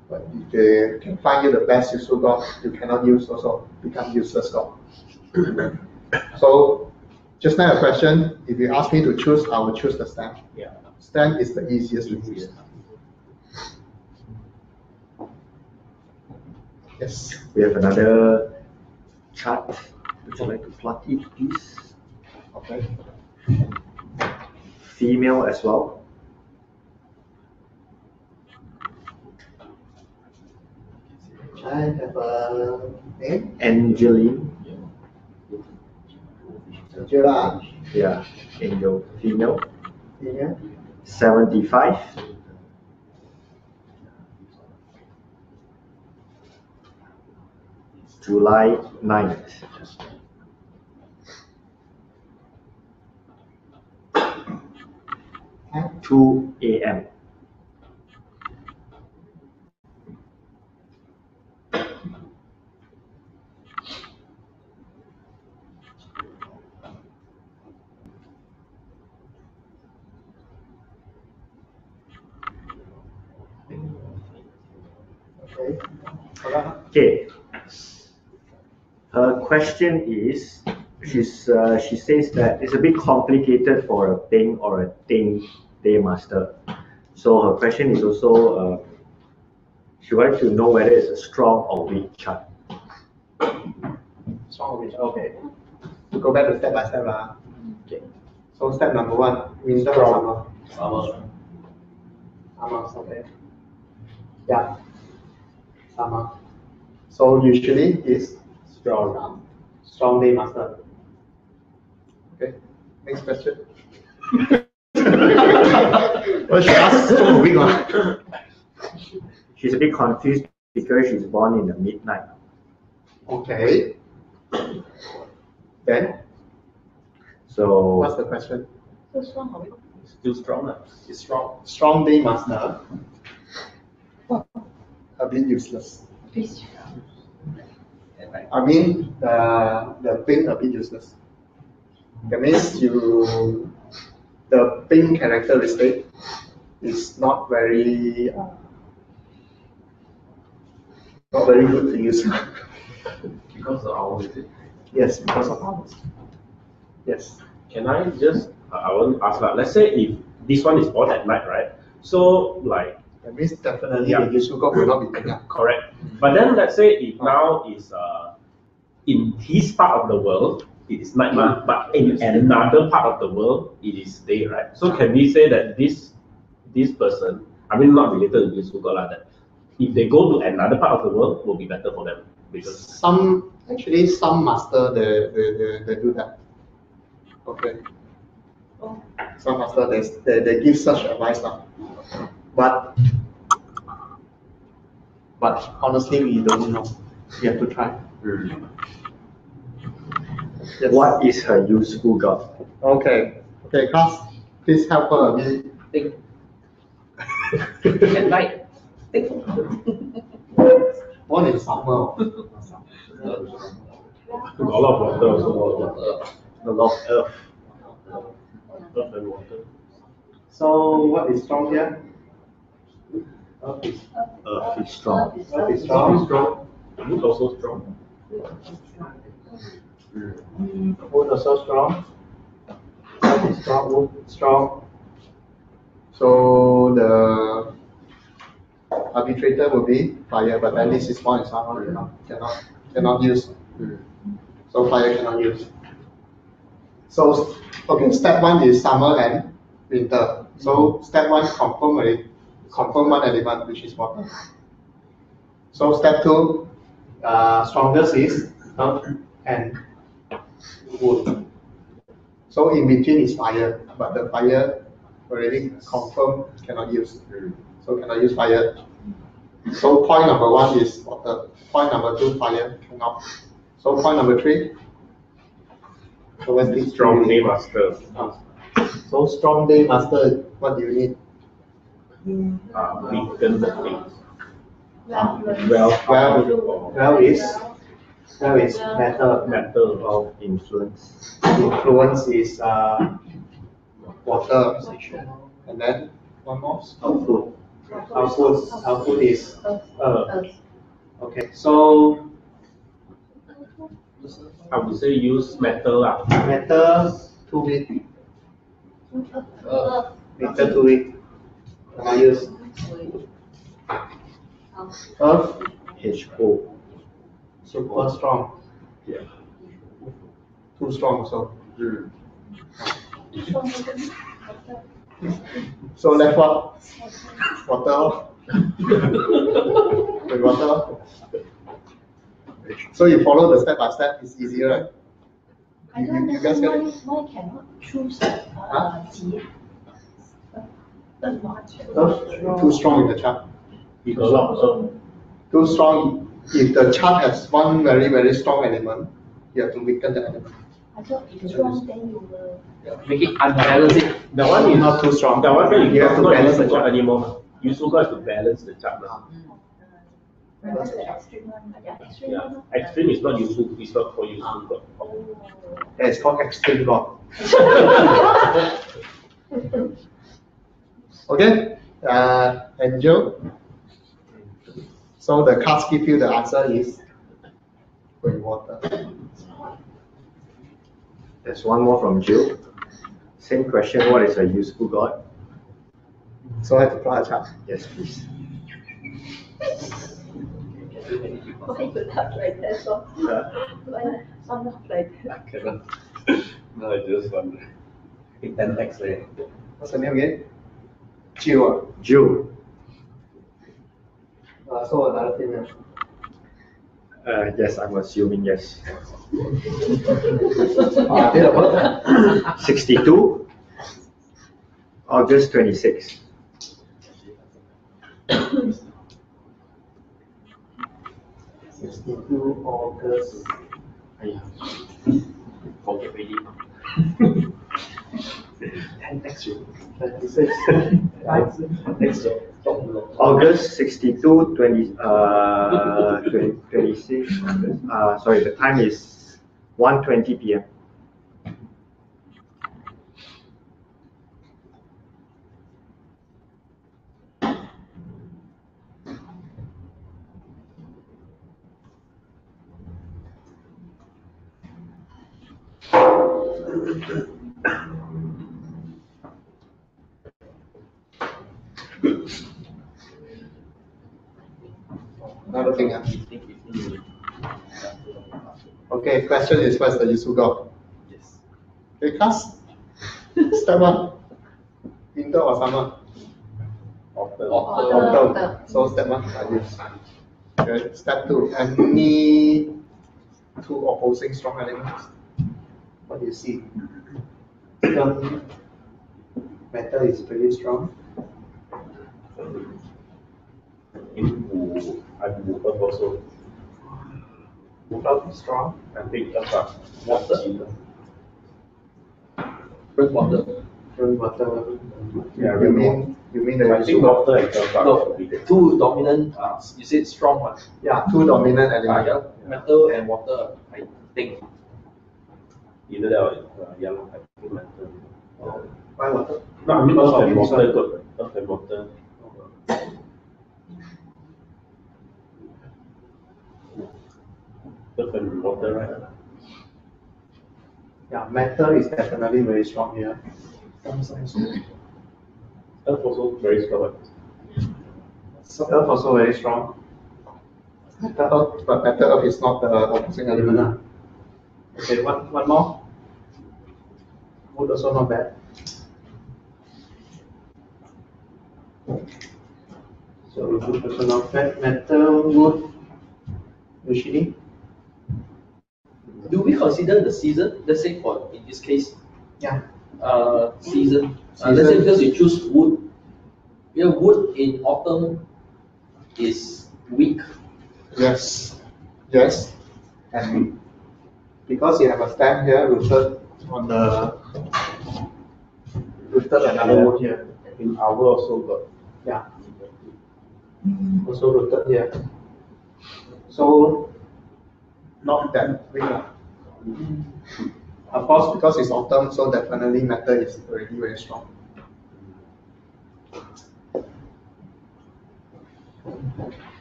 But if they can find you the best useful God, you cannot use also become useless God. So just now a question, if you ask me to choose, I will choose the stem. Yeah. Stem is the easiest to use. Yes. We have another chart. Would you like to plug it, please? Okay. Female as well. I have a name. Angeline. Angela. Yeah, Angel. Female. Yeah. 75. July 9th. At 2 a.m. Okay. Okay. Her question is, she says that it's a bit complicated for a Ping or a Ting Day Master. So her question is also, she wants to know whether it's a strong or weak chart. Strong or weak? Okay. To go back to step by step. Okay. So step number 1, winter or summer? Summer, okay. Yeah. Summer. So usually it's strong day master. Okay. Next question. Well, she asked strong or weak one. She's a bit confused because she's born in the midnight. Okay. Then? So what's the question? So strong or weak? Still strong. It's strong. Strong day master. A bit useless. I mean, the Ping a bit useless. That means the Ping characteristic is not very good to use. Because of hours, is it? Yes, because of hours. Yes. Can I just, I want to ask that, let's say if this one is born at night, right? So like, that means definitely the useful God will not be taken up. Correct. But then let's say if now is in his part of the world, it is night, but in another part of the world, it is day, right? So can we say that this person, I mean not related to useful God, that if they go to another part of the world, will be better for them? because some master they do that. Okay. Some master they give such advice now. But honestly we don't know. You have to try. Yes. What is her useful god? Okay, class, please help her a bit. Think. At night. Think. One is summer. a lot of water also. A lot of earth. Earth and water. So what is strong here? Earth is Earth is strong. Earth is strong. Wood also strong. Wood also strong. Earth is strong. Wood strong. So the arbitrator will be fire, but then this is one example cannot use. So fire cannot use. So okay, step one is summer and winter. So step one confirm one element, which is water. So step two, strongest is earth and wood. So in between is fire, but the fire already confirmed cannot use. So cannot use fire. So point number one is water. Point number two, fire cannot. So point number three. So what's the Strong day master. So strong day master, what do you need? Weaken the things. Well is Matter of influence. influence is water, and then one more. Output is okay. So I would say use metal lah. metal too weak. Metal too weak. Can I use earth? HO. Super strong. Yeah. Too strong also. So left what? Water. With water. So you follow the step by step, it's easier, right? I don't You guys understand get it? why cannot choose G. Too strong in the chart. A lot of Too strong. If the chart has one very, very strong element, you have to weaken the element. I thought if strong, then you will. Make it unbalancing. that one is Not too strong. That one You have to not balance use the the chart chart. anymore. Useful god is to balance the chart. That's the extreme one. Extreme Yeah. one. Extreme is not useful. It's not for useful god. It's called extreme god. Okay, Angel. So the cards give you the answer is water. There's one more from Jill. Same question, what is a useful god? So I have to plot a chart. Yes, please. Why you laugh like that? So why some laugh like that? I cannot. No, I just wonder. And X-ray. What's the name again? Jill. Jill. So another female. Yes, I'm assuming yes. Date of birth? 62, August 26. 62 August. Forget already. 26. August 62, 26. Sorry, the time is 1:20 p.m. Another thing. Okay, question is what's the useful god? Yes. Okay, class. Step one. Winter or summer? Autumn. So step one, I use. Okay, step 2. Any two opposing strong elements? What do you see? Some metal is pretty strong. I move up also. Move up is strong. I think that's a Water. Drink water. Drink water. Yeah, You mean the I think water and sulfur No, should be there. two dominant, you said strong one. Yeah, two dominant elements. Yeah, metal and water, I think. Either that or yellow. I think metal. Why water? No, I mean Because earth of and this water one. good. Earth and water. Earth and water, right? Yeah, metal is definitely very strong here. Earth also very strong. So earth also very strong. Metal, but metal earth is not the opposing element. Okay, one more. Wood also not bad. So wood also not bad. Metal, wood, usually. Do we consider the season, let's say for, in this case, Yeah. season? Let's say because you choose wood. Yeah, wood in autumn is weak. Yes. Yes. And because you have a stem here rooted on the another wood here. In our also got. Yeah. Also rooted here. So not that weak. Of course, because it's autumn, so definitely metal is already very strong.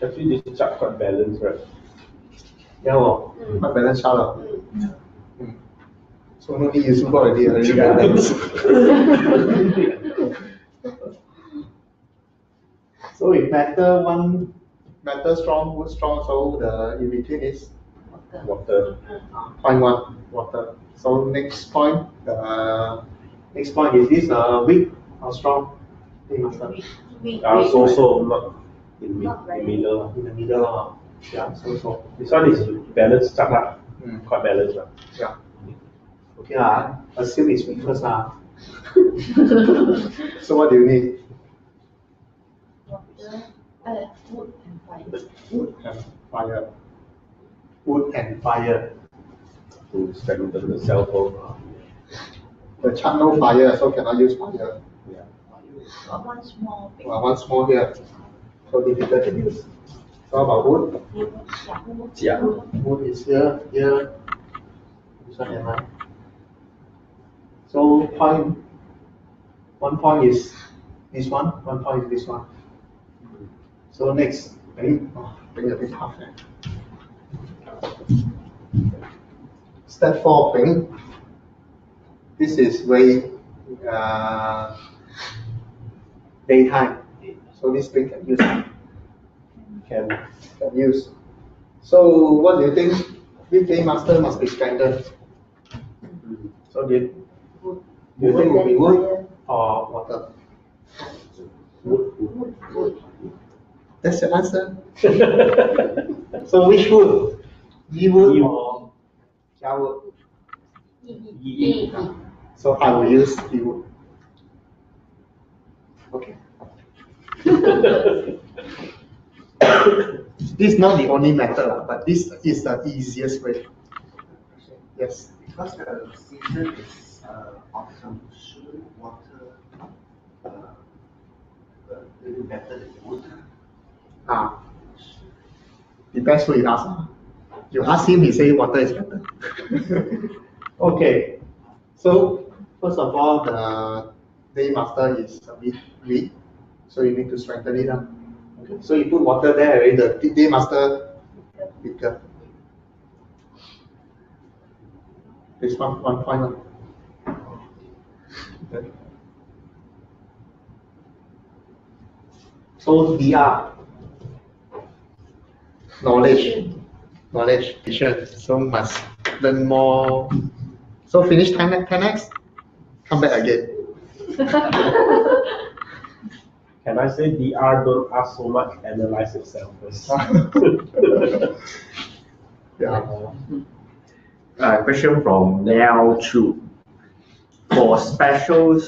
Actually, this chart quite balanced, right? Yeah, well, quite balanced chart. So no need use book already balanced. So if metal strong, wood strong, so the in between is Water. point 1, water. So next point is this weak or strong? Also not in middle. In the middle. Yeah, so. This one is balanced chart, lah. Quite balanced. Lah. Yeah. Okay, assume it's weak first. So what do you need? Wood and fire. Wood and fire. Wood and fire. To strengthen the cell phone. The chart no fire, so cannot use fire. Yeah. One small big. One small here, so difficult to use. So about wood? Yeah. Wood is here. This one am I? So one point is this one point is this one. So next, bring a bit half there. Step 4, Ping. This is way daytime. So this Ping can use. Can use. So what do you think? This day master must be strengthened. So do you think will be wood or water? Wood. That's the answer. So which wood? Yi wood or Jia wood? Yi. So I will use Yi wood. Okay. This is not the only method, but this is the easiest way. Yes. Because the season is autumn, should water really better than wood? Depends who you ask. You ask him, he say water is better. Okay. So first of all, the day master is a bit weak, so you need to strengthen it up. Okay. So you put water there already, the day master weaker. This one point. Okay. So DR, knowledge, vision. So must learn more. So finish 10x, come back again. Can I say DR don't ask so much, analyze yourself first? Yeah. Question from Liao Chu. For special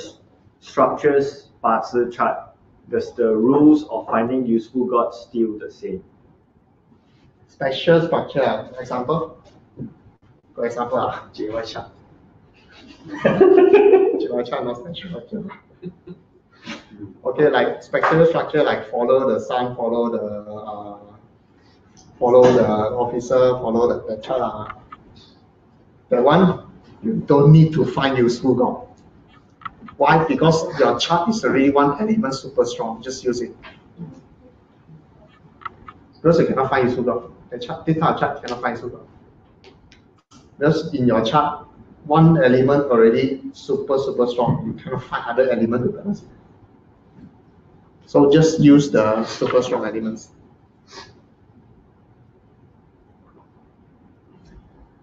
structures, 八字 chart, does the rules of finding useful gods still the same? Special structure, example? For example, JY chart. JY chart, not special structure. Okay, like special structure, like follow the sun, follow the officer, follow the chart. That one, you don't need to find useful god. Why? Because your chart is already one element super strong. Just use it. Because you cannot find useful god. This kind of chart cannot find useful god. Because in your chart, one element already super strong. You cannot find other element to balance it. So just use the super strong elements.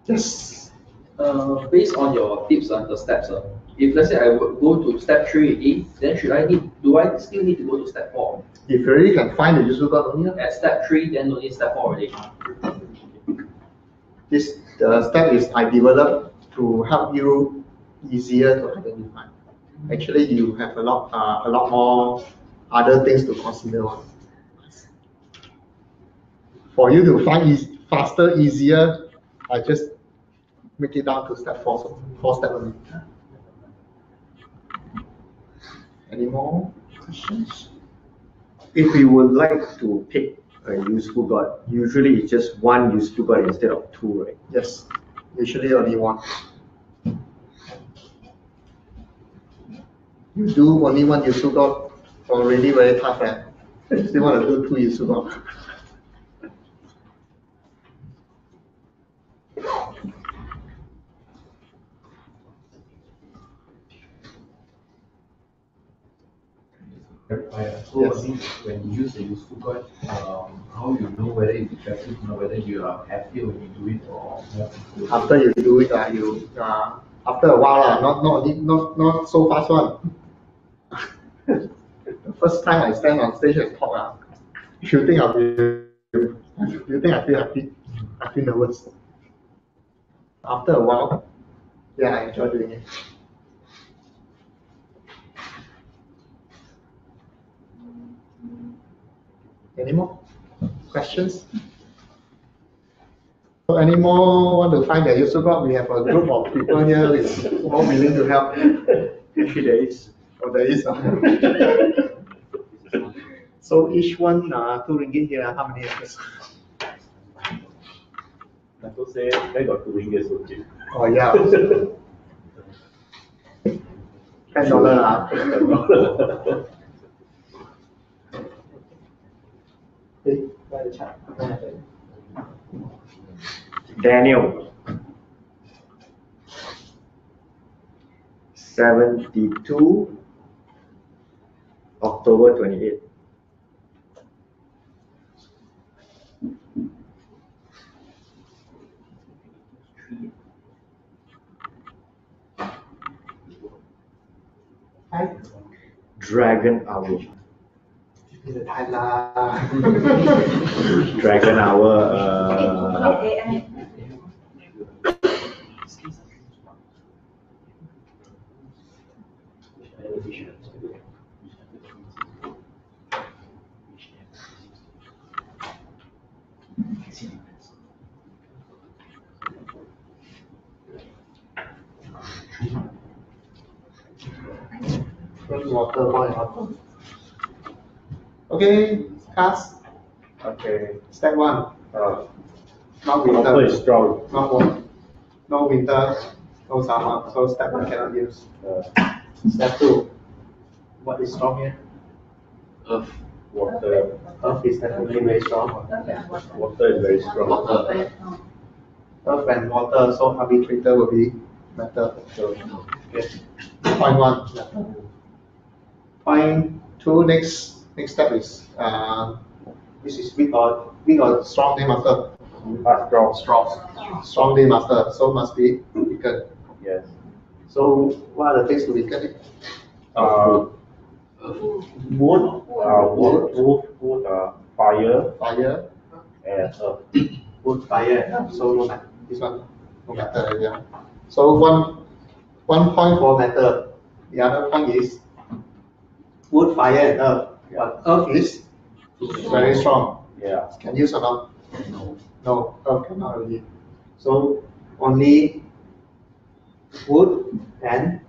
Yes. Based on your tips and the steps, if let's say I would go to step 3A, then do I still need to go to step 4? If you really can find the useful god only. At step 3, then only step 4 already. This step is I developed to help you easier to identify. Actually, you have a lot more other things to consider on. For you to find faster, easier, I just make it down to step 4 step only. Any more questions? If we would like to pick a useful god, usually it's just one useful god instead of two, right? Yes, usually only one. You do only one useful god, already very tough, right? You still want to do two useful god. So yes. When you use the useful god, how you know whether it's effective, whether you are happy when you do it or not? After you do it, after a while, not so fast one. The first time I stand on stage and talk, you think I feel happy? I feel nervous. After a while, yeah, I enjoy doing it. Any more questions? So any more want to find the useful god? We have a group of people here is all willing to help. Actually, there is. Oh, there is. So each one, 2 ringgit here. How many acres? I would say I got 2 ringgit okay. Oh yeah. $10. Daniel, 72, October 28. Dragon Hour. Dragon Hour. Water. Okay, class. Okay. Step 1. Not winter. Water is strong. Not warm. No winter. No summer. So step 1 cannot use. Step 2. What is strong here? Earth. Water. Earth is definitely very strong. Water is very strong. Water. Earth and water. So arbitrator will be metal. Okay. Point 1. Metal. Point 2. Next step is this is weak or strong name after. Strong name after. So must be weakened. Yes. So what are the things to weaken it? Wood, fire, Fire, and earth. wood, fire, and earth. So no matter. This one, no matter. Yeah. So one point for metal. The other point is wood, fire, and earth. But earth is very strong. Yeah. Can use or not? No, earth cannot really. So only wood and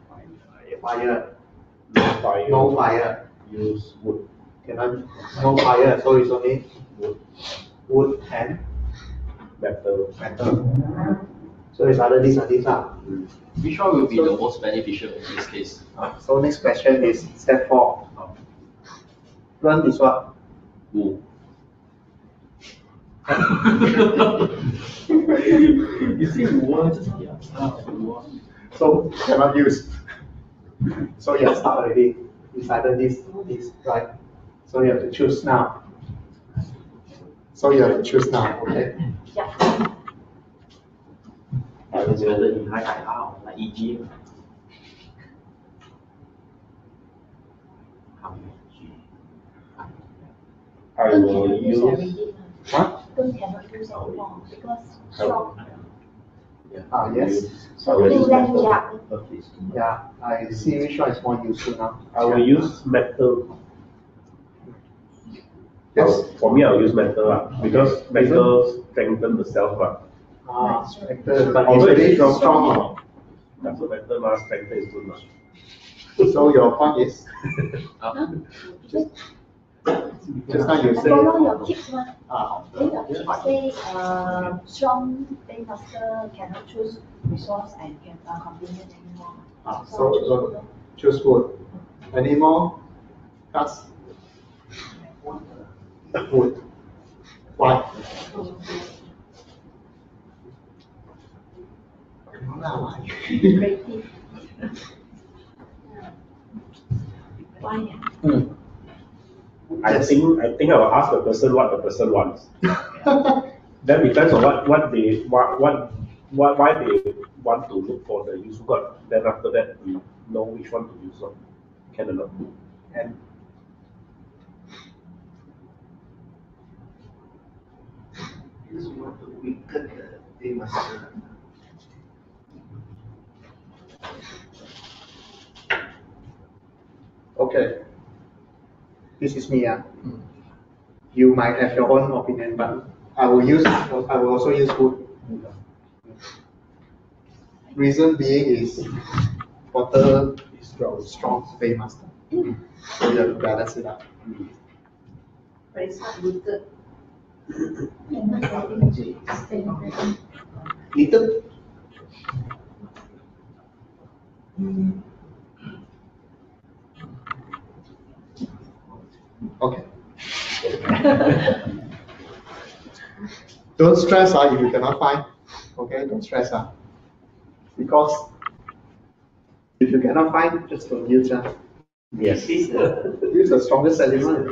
fire. Fire. No fire. Use wood. Cannot. No fire. So it's only wood and Metal. metal. So it's either this or this. Which one will be the most beneficial in this case? So next question is step 4. Learn is what? Wood. You see wood? So cannot use. So you have start already. It's either this or this, right? So you have to choose now. Okay? Yeah. It's better in high IR, like EG. I will use. What? Don't cannot use anymore because strong. Yes. So you left yeah. Yeah, I see which one is more useful now. I will use metal. Yes. For me, I'll use metal because metal strengthens the self. Metal, but it's very strong. That's what metal mass strength is good enough. So your point is just now you say. Follow your tips one. Ah, Then your tip say strong paymaster cannot choose resource and can convenient anymore. So choose wood. Any more? Cast. Wood. Why? Creative. Why? I think I will ask the person what the person wants. Then depends on why they want to look for the useful god. Then after that we know which one to use on. Can or not? And Use what to weaken the master. okay. This is me. You might have your own opinion, but I will also use wood. Reason being is water is strong paymaster. So you have to balance it out. But it's not rooted. Little. Okay. Don't stress if you cannot find. Okay, don't stress because if you cannot find, just don't use Yes. Use the strongest element,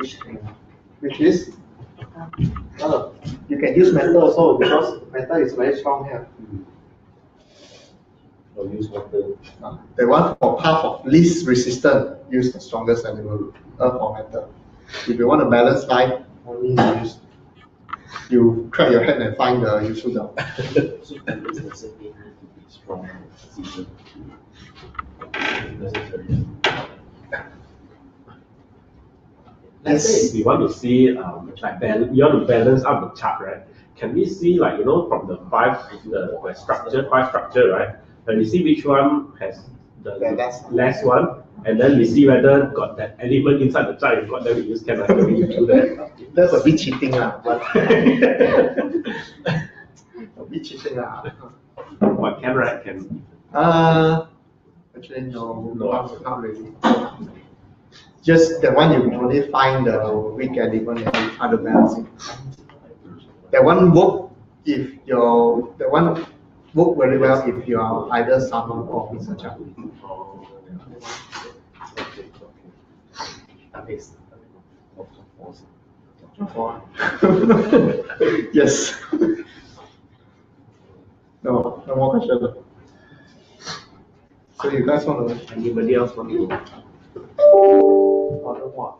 which is you can use metal also because metal is very strong here. I'll use water. The one for path of least resistance, use the strongest element, earth or metal. If you want to balance life, only you crack your head and find the useful job. So that is the same thing to be strong position. Let's say if we want to see you want to balance out the chart, right? Can we see from the five structure, right? And we see which one has the less one, and then we see whether got that element inside the chart. If got, then we use can we do that? That's a bit cheating but a bit cheating What can, right? Can. Actually no, not really. Just the one you can only find the weak element and other balancing. That one work work very well if you are either summer or researcher. Yes. No more questions. So you guys want to? Anybody else want to? Wow.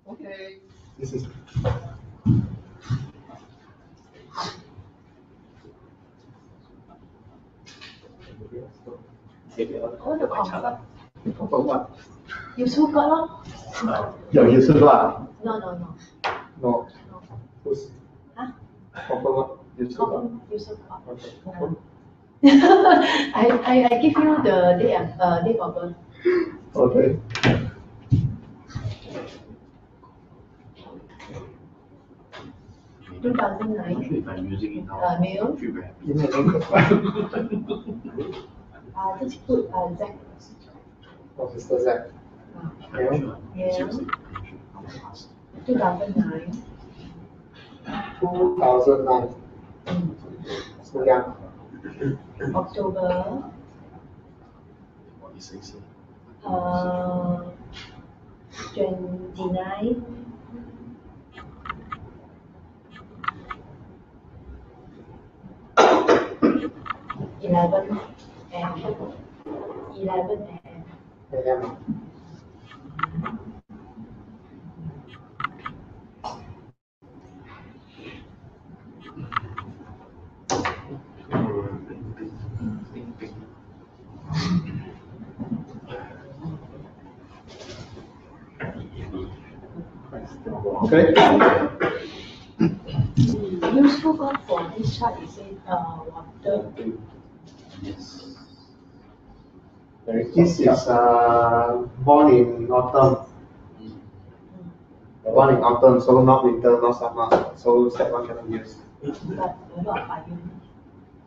Okay. This is. All the comfort. Confirm what? Useful God lor. Your user what? No, no, no. No. No. Who's? Huh? Confirm what? User what? Confirm useful God. Okay. Confirm. I give you the date of birth. Okay. Two thousand nine. If I'm using it now, Male. I feel very happy. You know, Just put Z. oh, Mr. Zack. Sure. Yeah. 2009. 2009. So young. October. 29. 11 a.m. 11 a.m. AM. Okay. Useful God for this chart is in water. Yes. This is born in autumn. Born in autumn, so not winter, not summer. So step one cannot use. But a lot of fire.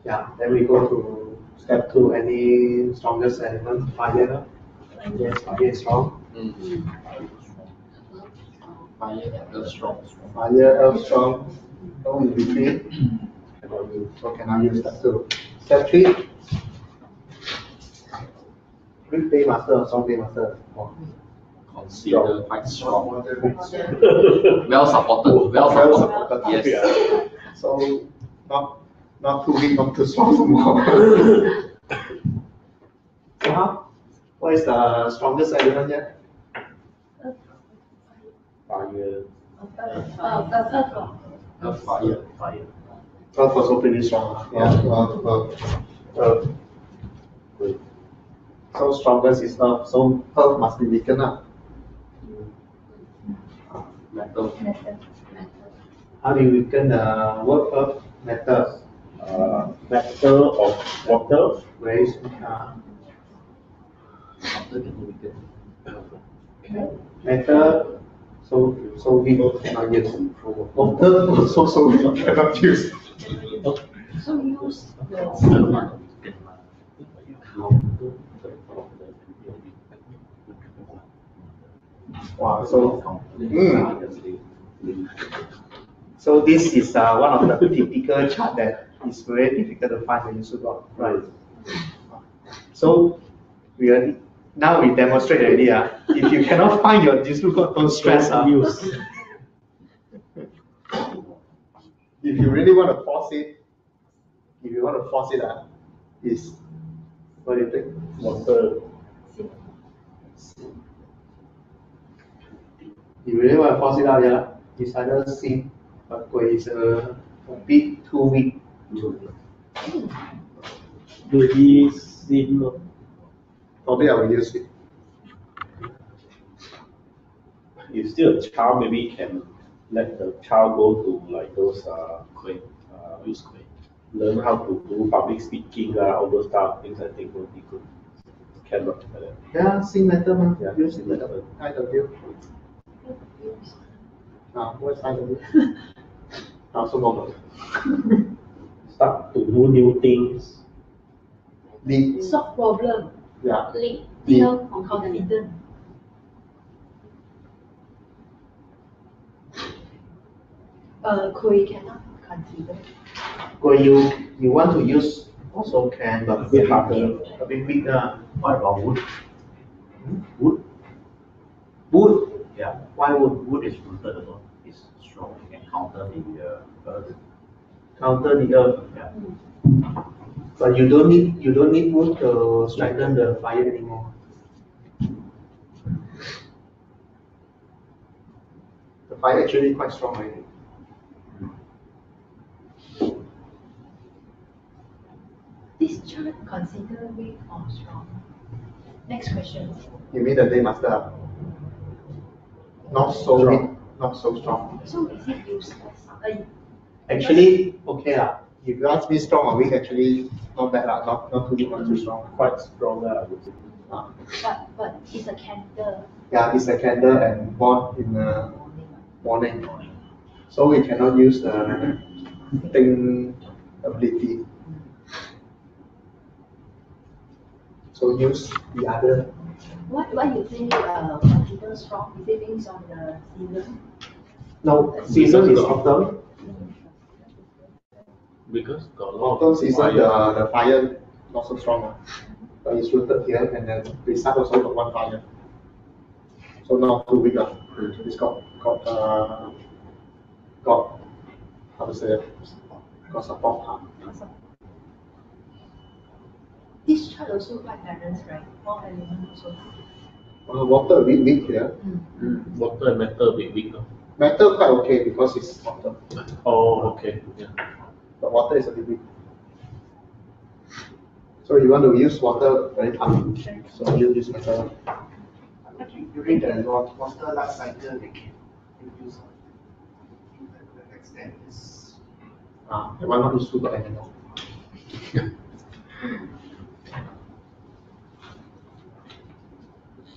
Yeah. Then we go to step two. Any strongest element? Fire. Yes, fire is strong. Fire, earth strong. Fire, earth strong. No in between. Cannot use. So cannot use step two. Step three. Weak paymaster or strong paymaster? Consider quite strong. Well supported. Well supported. Yes. So not too weak, not too strong anymore. So how? What is the strongest element here? Fire. Fire. Earth also pretty strong. Yeah. Earth. So strongest is Earth. So Earth must be weakened up. Metal. How do you weaken the word Earth? Metal. Metal of water. Where is metal? So weak cannot use. Water so weak cannot use. So use the Wow. So this is one of the typical chart that is very difficult to find when you shoot out. Right. So now we demonstrate already. If you cannot find your disregard, don't stress. If you really want to force it, is what do you think? Water. You really want to force it out, yeah? It's either sin, but is a bit too weak. Maybe sin. Probably I will use it. If still a child, maybe can let the child go to like those Use Quay. learn how to do public speaking, all those stuff, things I think would be good. Cannot like that. Yeah, sin metal, man. Yeah. Use sin metal. IW. What's IW? Also normal. Start to do new things. Lead. solve problem. Yeah. Feel confident. Kui cannot consider. Where you want to use also can, but a bit harder, a bit weaker. What about wood? Wood. Yeah. Why wood? Wood is rooted as well. It's strong. You can counter the earth. Counter the earth. Yeah. But you don't need wood to strengthen the fire anymore. The fire actually quite strong already. Discharge considered weak or strong? Next question. You mean the day master? Not so weak, not so strong. So is it useless? Actually, okay lah. If you ask me strong or weak, actually not bad lah. Not too weak, not too strong. Quite strong, I would say. But it's a candle. Yeah, it's a candle and born in the morning. So we cannot use the thing ability. So use the other. What you say consider strong? Is it based on the season? No, season is autumn. Because got a lot Autumn of season, fire. the fire not so strong. But it's rooted here, and then the sun also got one fire. So not too weak. It's got how to say it? Got support. This chart also quite balanced, right? All elements also. Water a bit weak here. Water and metal a bit weak. Metal quite okay because it's water. Oh, okay. Yeah. But water is a bit weak. So you want to use water very hard. So you use metal. During the water life cycle, they can use the extent is. They will not use sugar anymore.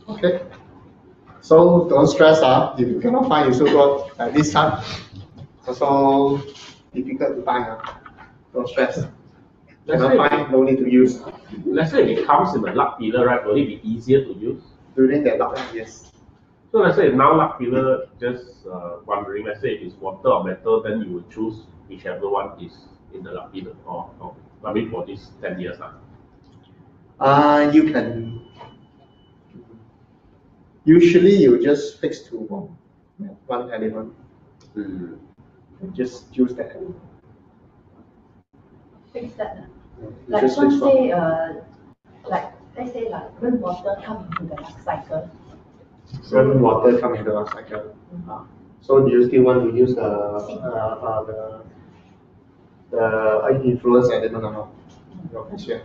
Okay. So don't stress if you cannot find your sugar at this time. Also difficult to find. Don't stress. Cannot find, no need to use. Let's say if it comes in a luck pillar, right? Will it be easier to use? During that luck, yes. So let's say now luck pillar, just wondering, let's say if it's water or metal, then you would choose whichever one is in the luck pillar. Or I mean for this 10 years. You can. Usually you just fix to one element. Just choose that element. Fix that. You Like just some fix one. say, let's say when water come into the life cycle. When water come into the cycle. So do you still want to use the influence element or not? Your question.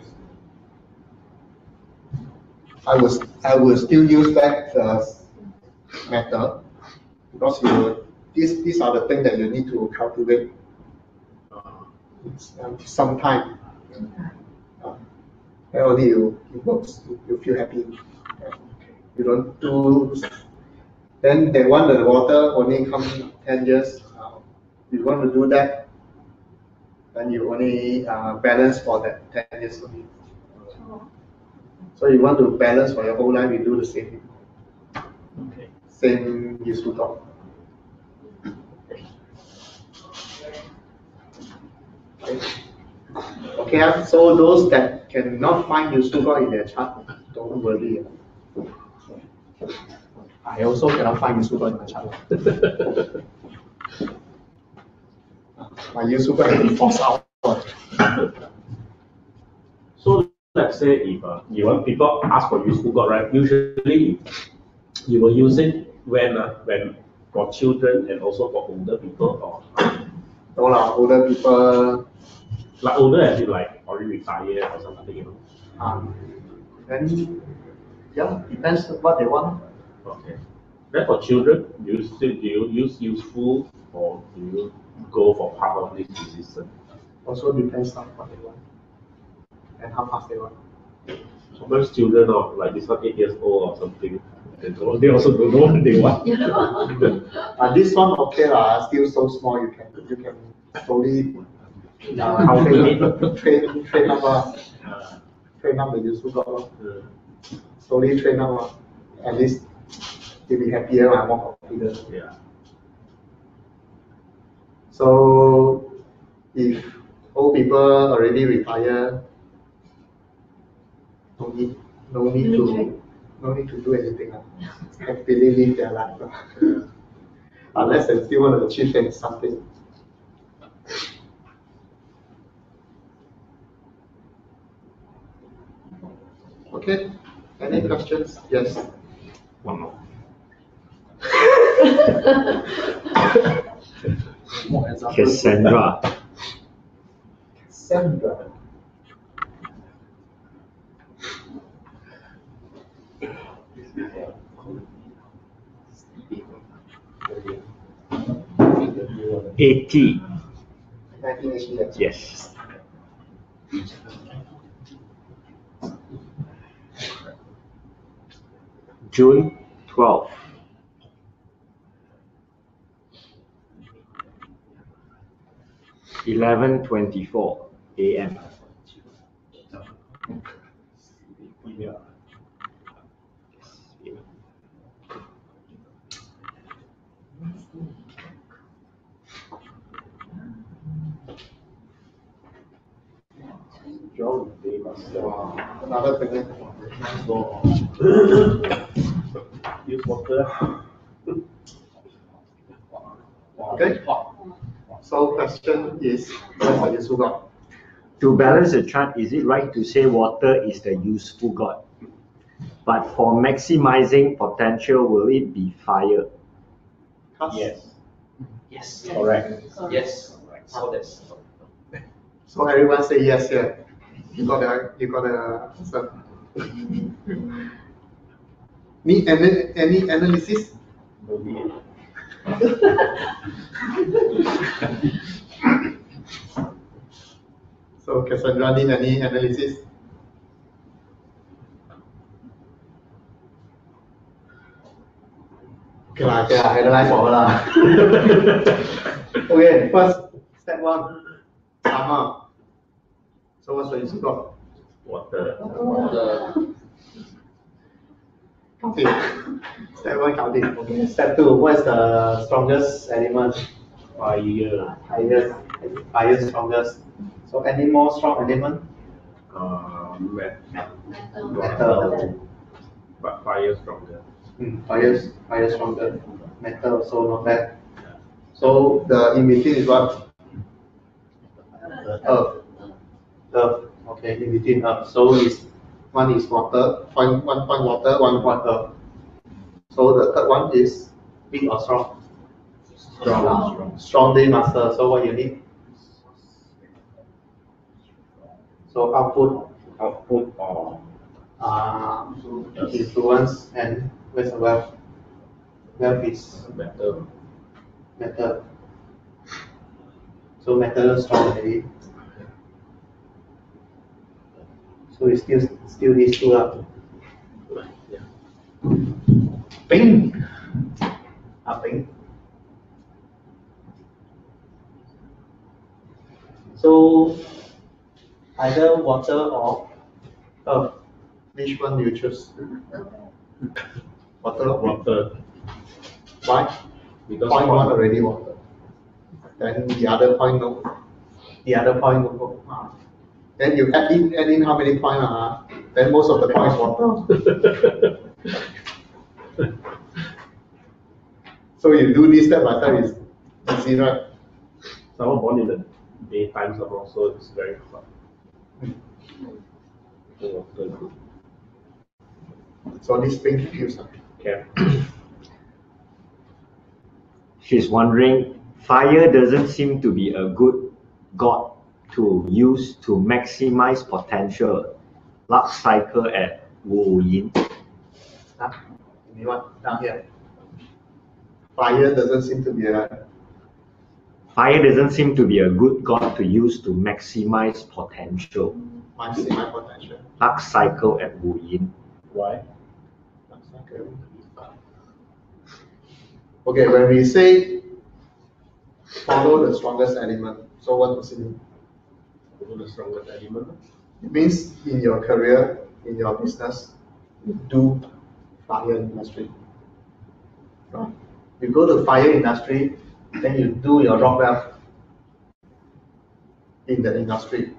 I will still use back the metal because these are the things that you need to calculate. Some time. And only it works. You feel happy. You don't do. Then they want the water only come 10 years. You want to do that, then you only balance for that 10 years only. So you want to balance for your whole life, you do the same. Okay. Same useful dog. Okay, so those that cannot find useful dog in their chart, don't worry. I also cannot find useful dog in my chart. My useful dog is 4 hours. So let's say if you want people ask for useful God, right? Usually you will use it when for children and also for older people, or no older people. Like older as in like already retired or something, Then yeah, depends on what they want. Okay. Then for children, do you use useful or do you go for part of this resistance? Also depends on what they want and how fast they want. Sometimes children are like this one 8 years old or something, and so they also don't know what they want. This one okay still so small you can slowly train up the useful dog. Slowly train up. At least you'll be happier and more confident. Yeah. So if old people already retire, no need to do anything. Happily live their life. Unless they still want to achieve something. Okay. Any questions? Yes. One more. More examples. Cassandra. Cassandra. AT. 1988. Yes. June 12th. (11:24 a.m.) John, they must Another pregnant. use water. Okay. So question is, what's the useful God? To balance the chart, is it right to say water is the useful God? But for maximizing potential, will it be fire? Yes. Yes. Correct. Yes. So that's. So everyone say yes here. You got the answer. Need any analysis? No need. So Cassandra need any analysis? Okay, analyze for her lah. Okay, first step one, summer. So what's the useful God? Water. Counting. Step one, counting. Okay. Step two, what is the strongest element? Fire. Fire strongest. So any more strong element? Metal. But fire stronger. Fire stronger. Metal also not bad. So the in between is what? Earth. Okay, in between earth. So one is water, one point water, one point earth. So the third one is weak or strong? Strongly master. So what you need? So output or influence, and where's the wealth? Wealth is metal. So metal strong already. So it's still these two up. Ping. Ping. So either water or earth. Which one do you choose? Water. Why? Because point one already water. Then the other point no. Then you add in how many points? Then most of the points water. So you do this step by step is easy, right? someone born in the daytime somehow, so it's very hard. So this thing confused. Okay. She's wondering, fire doesn't seem to be a good god to use to maximize potential. Luck cycle at Wu Yin. Down here. Fire doesn't seem to be a good god to use to maximize potential. Luck cycle at Wu Yin. Why? Okay, when we say follow the strongest element, so what does it mean? Follow the strongest element? It means in your career, in your business, you do fire industry. Right? You go to fire industry, then you do your rock well in the industry.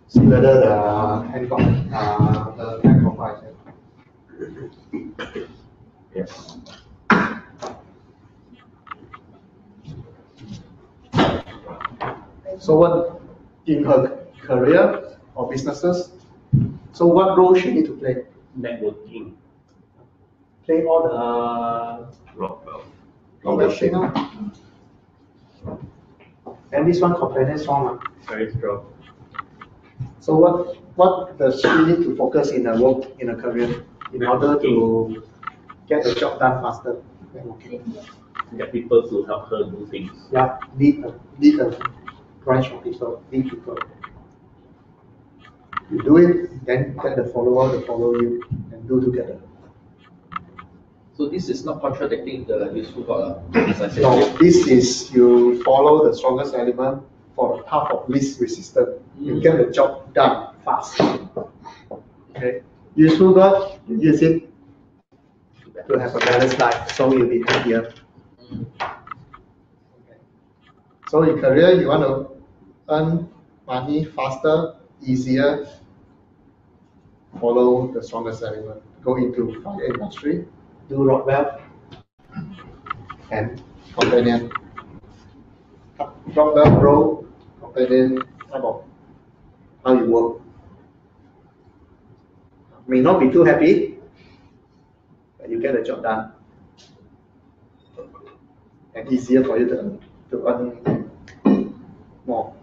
See whether the Hancock price. Yes. So what in her career or businesses? So what role she need to play? Networking. Play all the Leadership. And this one companion strong. Very strong. So what does she need to focus in her work, in her career, in order to get the job done faster? Get people to help her do things. Yeah, lead a branch of people, lead people. You do it, then get the follower to follow you, and do together. So this is not contradicting the useful God, as I said. No, this is you follow the strongest element for the path of least resistance. You get the job done fast. Okay. Useful God, you use it to have a balanced life, so you'll be happier. Okay. So in career, you want to earn money faster, easier. Follow the strongest element. Go into fire industry, do Rockwell, and companion. Rockwell Pro, companion type of how you work. May not be too happy, but you get the job done. And easier for you to earn more.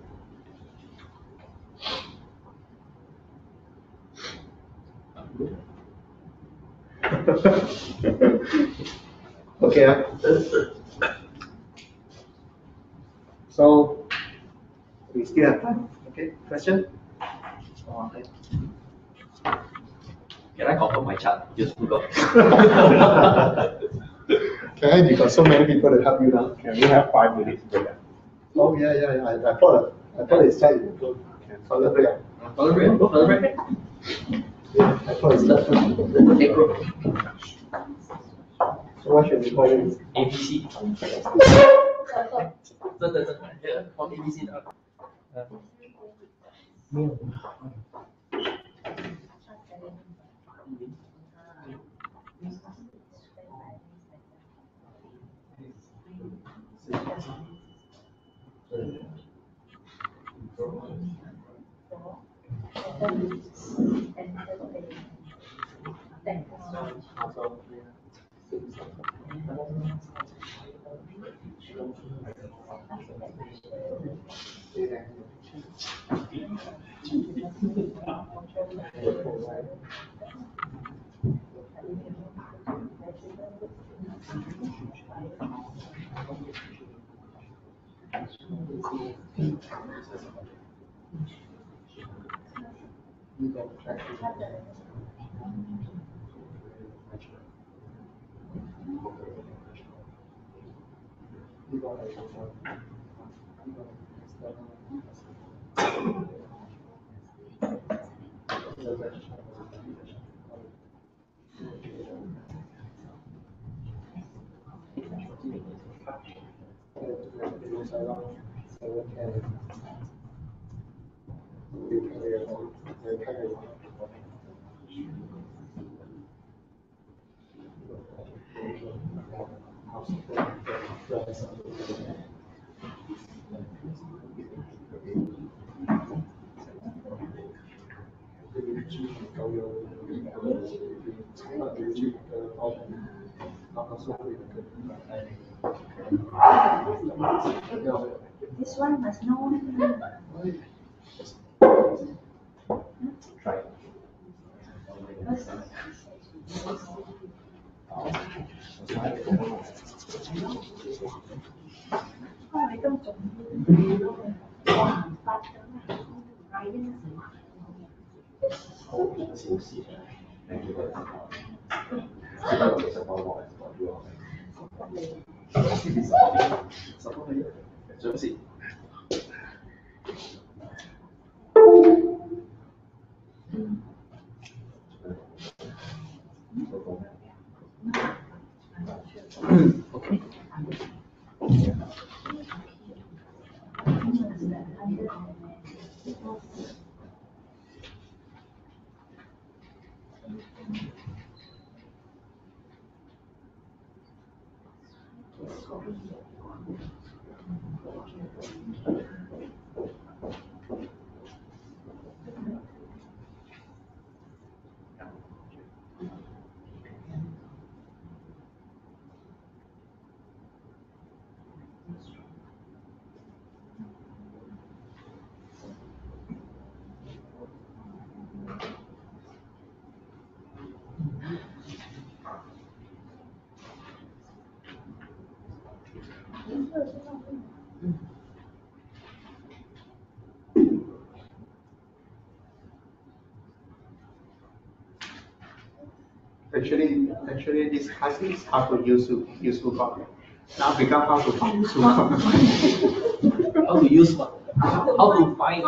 Okay. So we still have time. Okay, question? Can I confirm my chart? Useful God. Okay, you got so many people to help you now. Can we have 5 minutes break? Oh yeah. I thought it's time. Toilet break. Toilet break? Go toilet break. I thought it's time. Take road. So what should we call it? ABC. 真的放 ABC 的。This one must know. Try. Actually, this class is how to use useful code. Now become how to find useful code. How to use what? How to find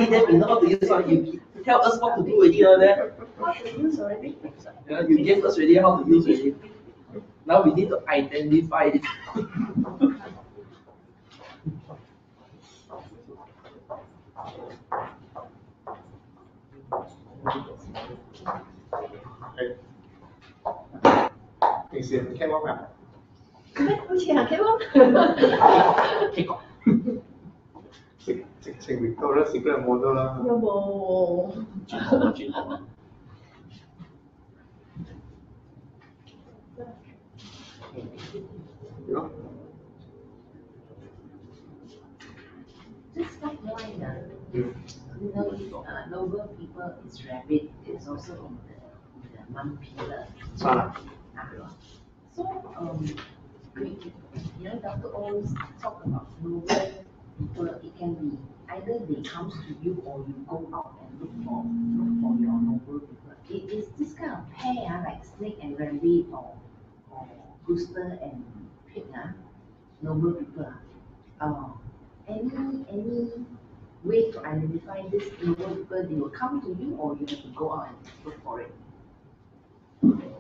it, then we know how to use what. You tell us what to do already, there. How to use already? Yeah, you gave us already how to use it. Now we need to identify it. Bình thường cái món nào? Không chỉ là cái bóng. Trình Victoria's Secret model là. 여보. Đúng. Just like mine, noble people is rabbit, is also in the month pillar. Sao? So, Dr. always talk about noble people. It can be either they comes to you or you go out and look for your noble people. It is this kind of pair, like snake and rabbit or rooster and pig, noble people. Any way to identify this noble people, they will come to you or you have to go out and look for it?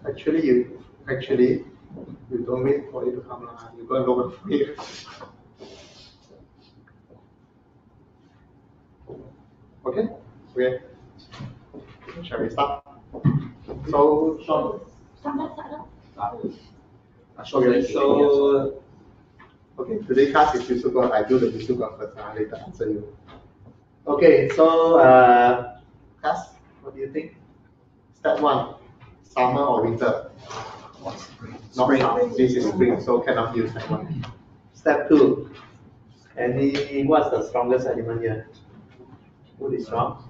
Actually, you don't wait for it to come. You go and look for it. Okay. Shall we start? So, today's class is useful. I do the useful first, later answer you. Okay, so class, what do you think? Step 1, summer or winter? Not spring. This is spring, so cannot use that one. Step 2, what's the strongest element here? Wood is strong?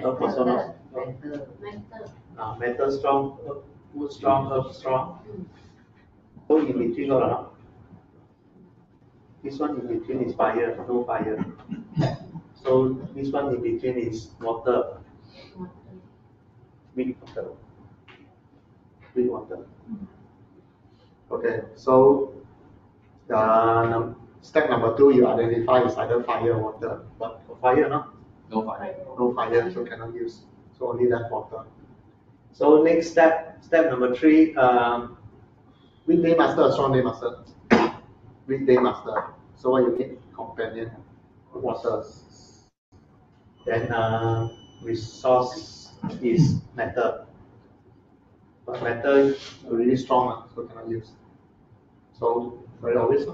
Okay, so not. Metal strong, wood strong, earth strong. So in between, this one in between is fire, no fire. So this one in between is water. Weak water. Okay, so the step number 2, you identify is either fire or water. But for fire, no? No fire. No fire, so cannot use. So only that water. So next step number 3, weak day master or strong day master? Weak day master. So what you need? Companion, water. Then resource is metal. But metal is really strong, so cannot use. So very obvious.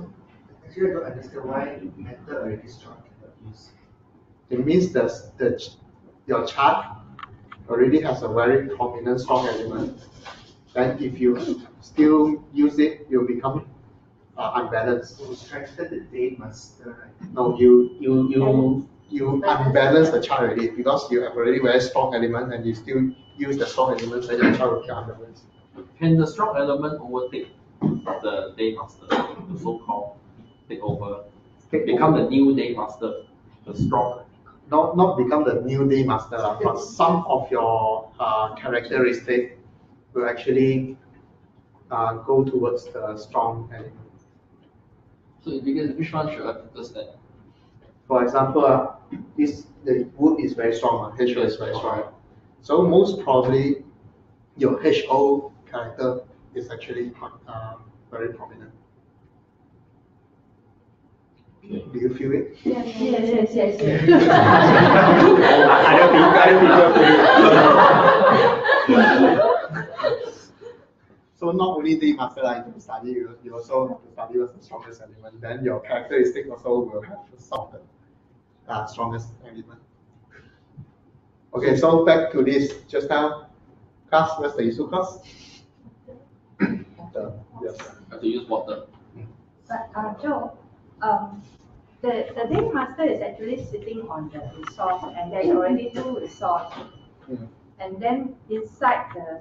Actually, I don't understand why metal already strong cannot use. It means your chart already has a very prominent strong element. Then if you still use it, you'll become unbalanced. So strengthen the day master, right? No, you unbalance the chart already because you have already very strong element and you still use the strong elements, then your chart will be unbalanced. Can the strong element overtake the day master, the so-called take over, become the new day master, the strong? Not become the new day master, but some of your characteristic will actually go towards the strong element. So which one should I focus at? For example, the wood is very strong, HO is very strong. So most probably your HO character is actually very prominent. Okay. Do you feel it? Yes. I don't feel. So not only day master you can study, you also have to study what's the strongest element. Then your characteristic also will have some of the strongest element. Okay, so back to this just now. Class, what's the issue class? Yes. Have to use water. But Joe, the day master is actually sitting on the resource, and there's already 2 resources. And then inside the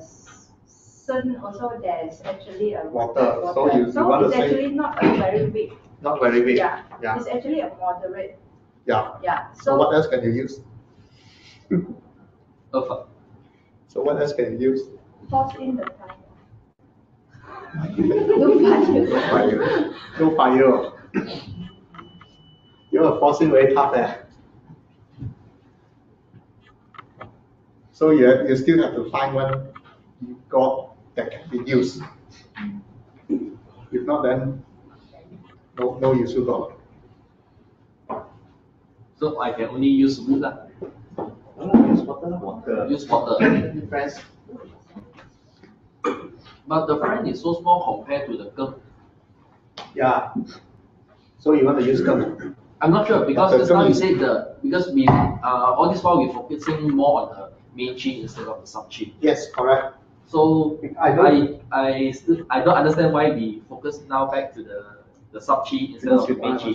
sun also there's actually a Water. So you want to it's say actually not a very big. not very big. Yeah. Yeah. It's actually a moderate. Yeah. Yeah. So what else can you use? Alpha. So what else can you use? Force in the fire. No fire. No fire. You're forcing very tough there. So you still have to find one god that can be used. If not, then no useful god. So I can only use wood lah. Use water. Use water. Friends. But the friend is so small compared to the girl. Yeah. So you want to use gum? I'm not sure because The just now girl you is- said because we all this while we're focusing more on the main chi instead of the sub chi. Yes, correct. So I don't- I don't understand why we focus now back to the sub chi instead of the main chi.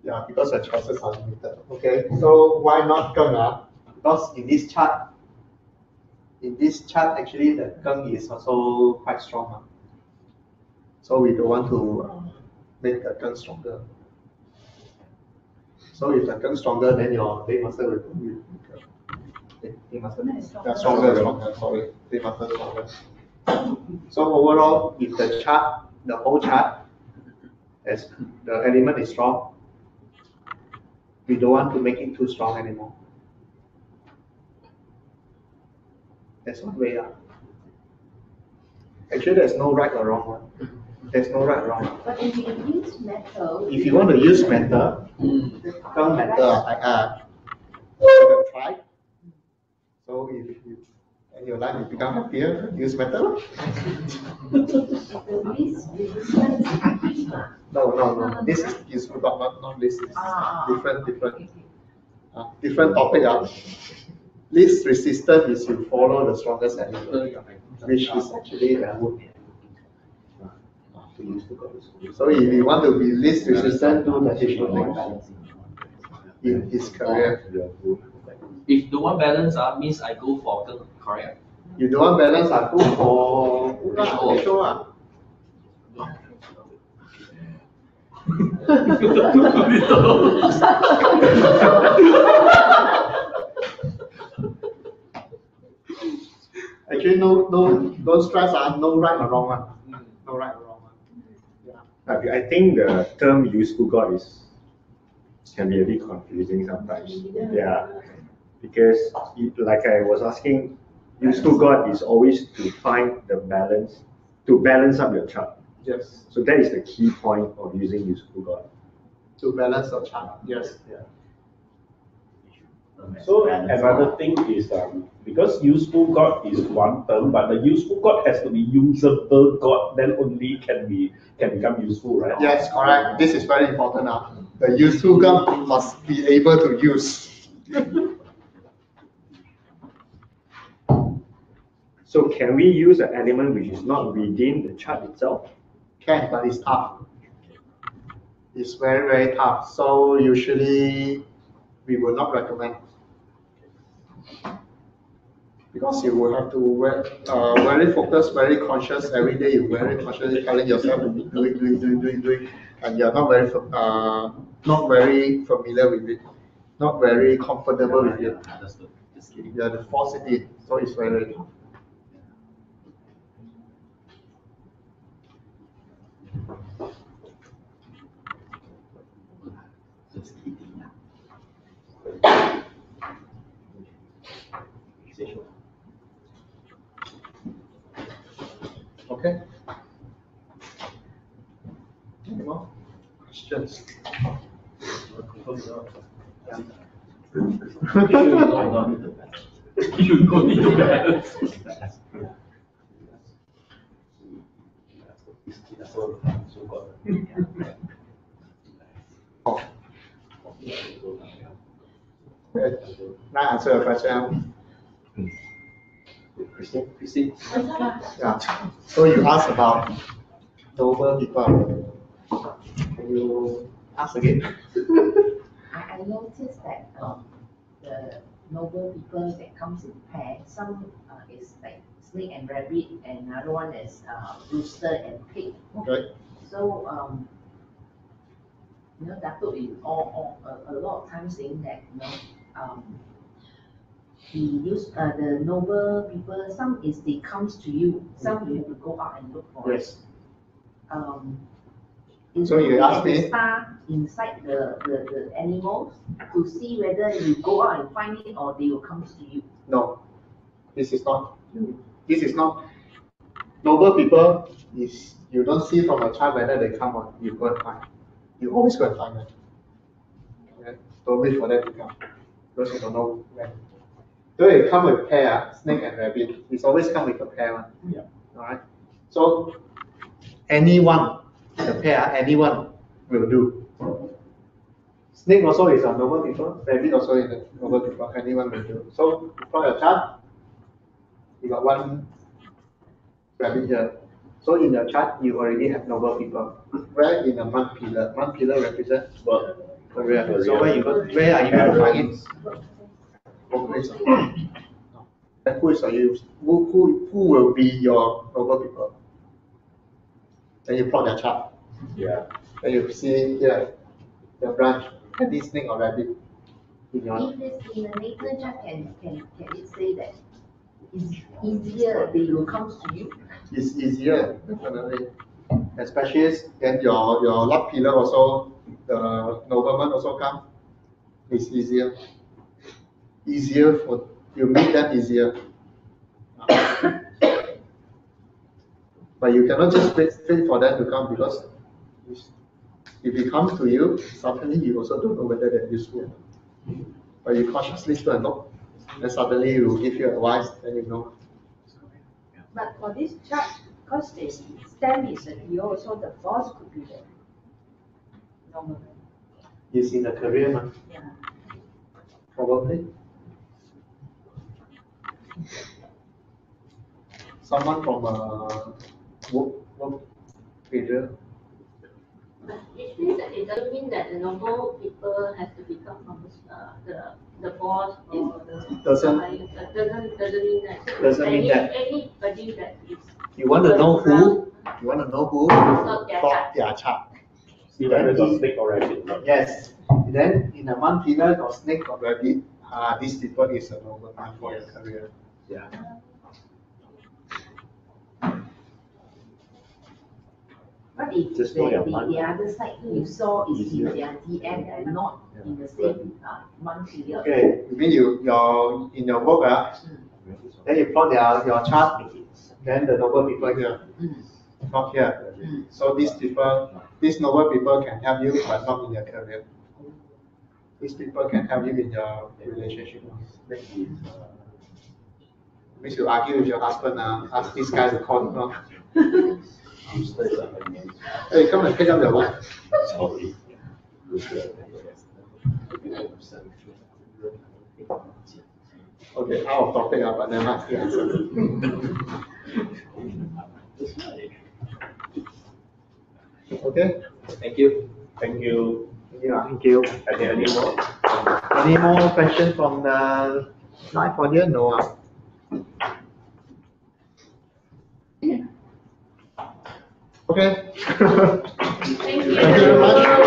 Yeah, because the choices are limited. Okay, so why not gum? Because in this chart, actually the gum is also quite strong. So we don't want to make the gum stronger. So if the gum stronger, then your day muscle will be weaker. Day muscle, yeah, stronger. Sorry, day muscle stronger. So overall, if the chart, the whole chart, as the element is strong, we don't want to make it too strong anymore. That's one way. Actually, there's no right or wrong one. There's no right or wrong one. But if you use metal. If you want to use metal, gum metal, you can try. So if you, in your life you become happier, use metal. The least resistance. No. This is useful, but not this. Is different topic. Least resistant is you follow the strongest element, which is actually wood. So if you want to be least resistant, do the H2 thing in his career. If the one balance means I go for girl, correct? You don't want balance, I go for H2. Actually, don't stress. No right or wrong one. No right or wrong one. Yeah. I think the term useful god can be a bit confusing sometimes. Yeah, because like I was asking, useful god is always to find the balance, to balance up your chart. Yes. So that is the key point of using useful god. To balance the chart. Yes. Yeah. So another thing is because useful god is one term, but the useful god has to be usable god, then only can become useful, right? Yes, correct. This is very important now. The useful god must be able to use. So can we use an element which is not within the chart itself? Can, but it's tough. It's very, very tough. So usually we will not recommend. Because you will have to very focused, very conscious every day. You very consciously telling yourself to doing, and you're not very familiar with it, not very comfortable with it. Understood. Just kidding. You have to force it in, so it's very, very tough. Just kidding. Okay. Any more questions? You don't need to balance. Now answer your question. Christine? Yeah. So you asked about noble people. Can you ask again? I noticed that the noble people that comes in pair. Some is like snake and rabbit, and another one is rooster and pig. Okay. So Dato is a lot of times saying that he use the noble people. Some is they comes to you. Some you have to go out and look for. Yes. Is So you ask the me? star inside the animals to see whether you go out and find it or they will come to you. No, this is not. This is not. Noble people is you don't see from a child whether they come or you go and find. You always go and find them. Okay? Don't wait for them to come because you don't know when. So it come with pair, snake and rabbit. It's always come with a pair one. Yeah. All right. So anyone, the pair, anyone will do. Snake also is a noble people. Rabbit also is a noble people. Anyone will do. So for your chart, you got one rabbit here. So in your chart, you already have noble people. Where in a month pillar? Month pillar represents work, career. So where are you going to find it? And who is you? Who will be your noble people? Then you plot their chart. Yeah. Then you see here the branch. This snake or rabbit. If it's in the nature chart, can it say that it's easier they will come to you? It's easier, definitely. Especially then your luck pillar also, the nobleman also come. It's easier. Easier for you make them easier. But you cannot just wait for them to come because if it comes to you, suddenly you also don't know whether they're useful. But you cautiously go and look, and suddenly it will give you advice, then you know. But for this chart, because the stem is a Leo, so the boss could be the normal. It's in a career, man. Yeah. Probably. Someone from a work area. But it means that it doesn't mean that the noble people have to become from the boss or the Doesn't doesn't mean that. Doesn't mean that. Anybody that is. You want to know who? You want to know who? Plot their Plot their chart. See whether got snake or rabbit. Yes. Then in a month pillar or snake or rabbit, these people is a noble man for your career. Yeah. But if Just the know your other side you saw is in their DM and not in the same month period. Okay, you mean in your work, then you plot your chart, then the noble people here, not here. So these noble people can help you, but not in your career. These people can help you in your relationship. Means you argue with your husband, ask this guy to call you. Hey, come and pick up your wife. Sorry. Okay, out of topic, but then that's the answer. Okay. Thank you. Thank you. Yeah. Thank you. Any more? Any more questions from the live audience? No. Okay. Thank you. Thank you very much.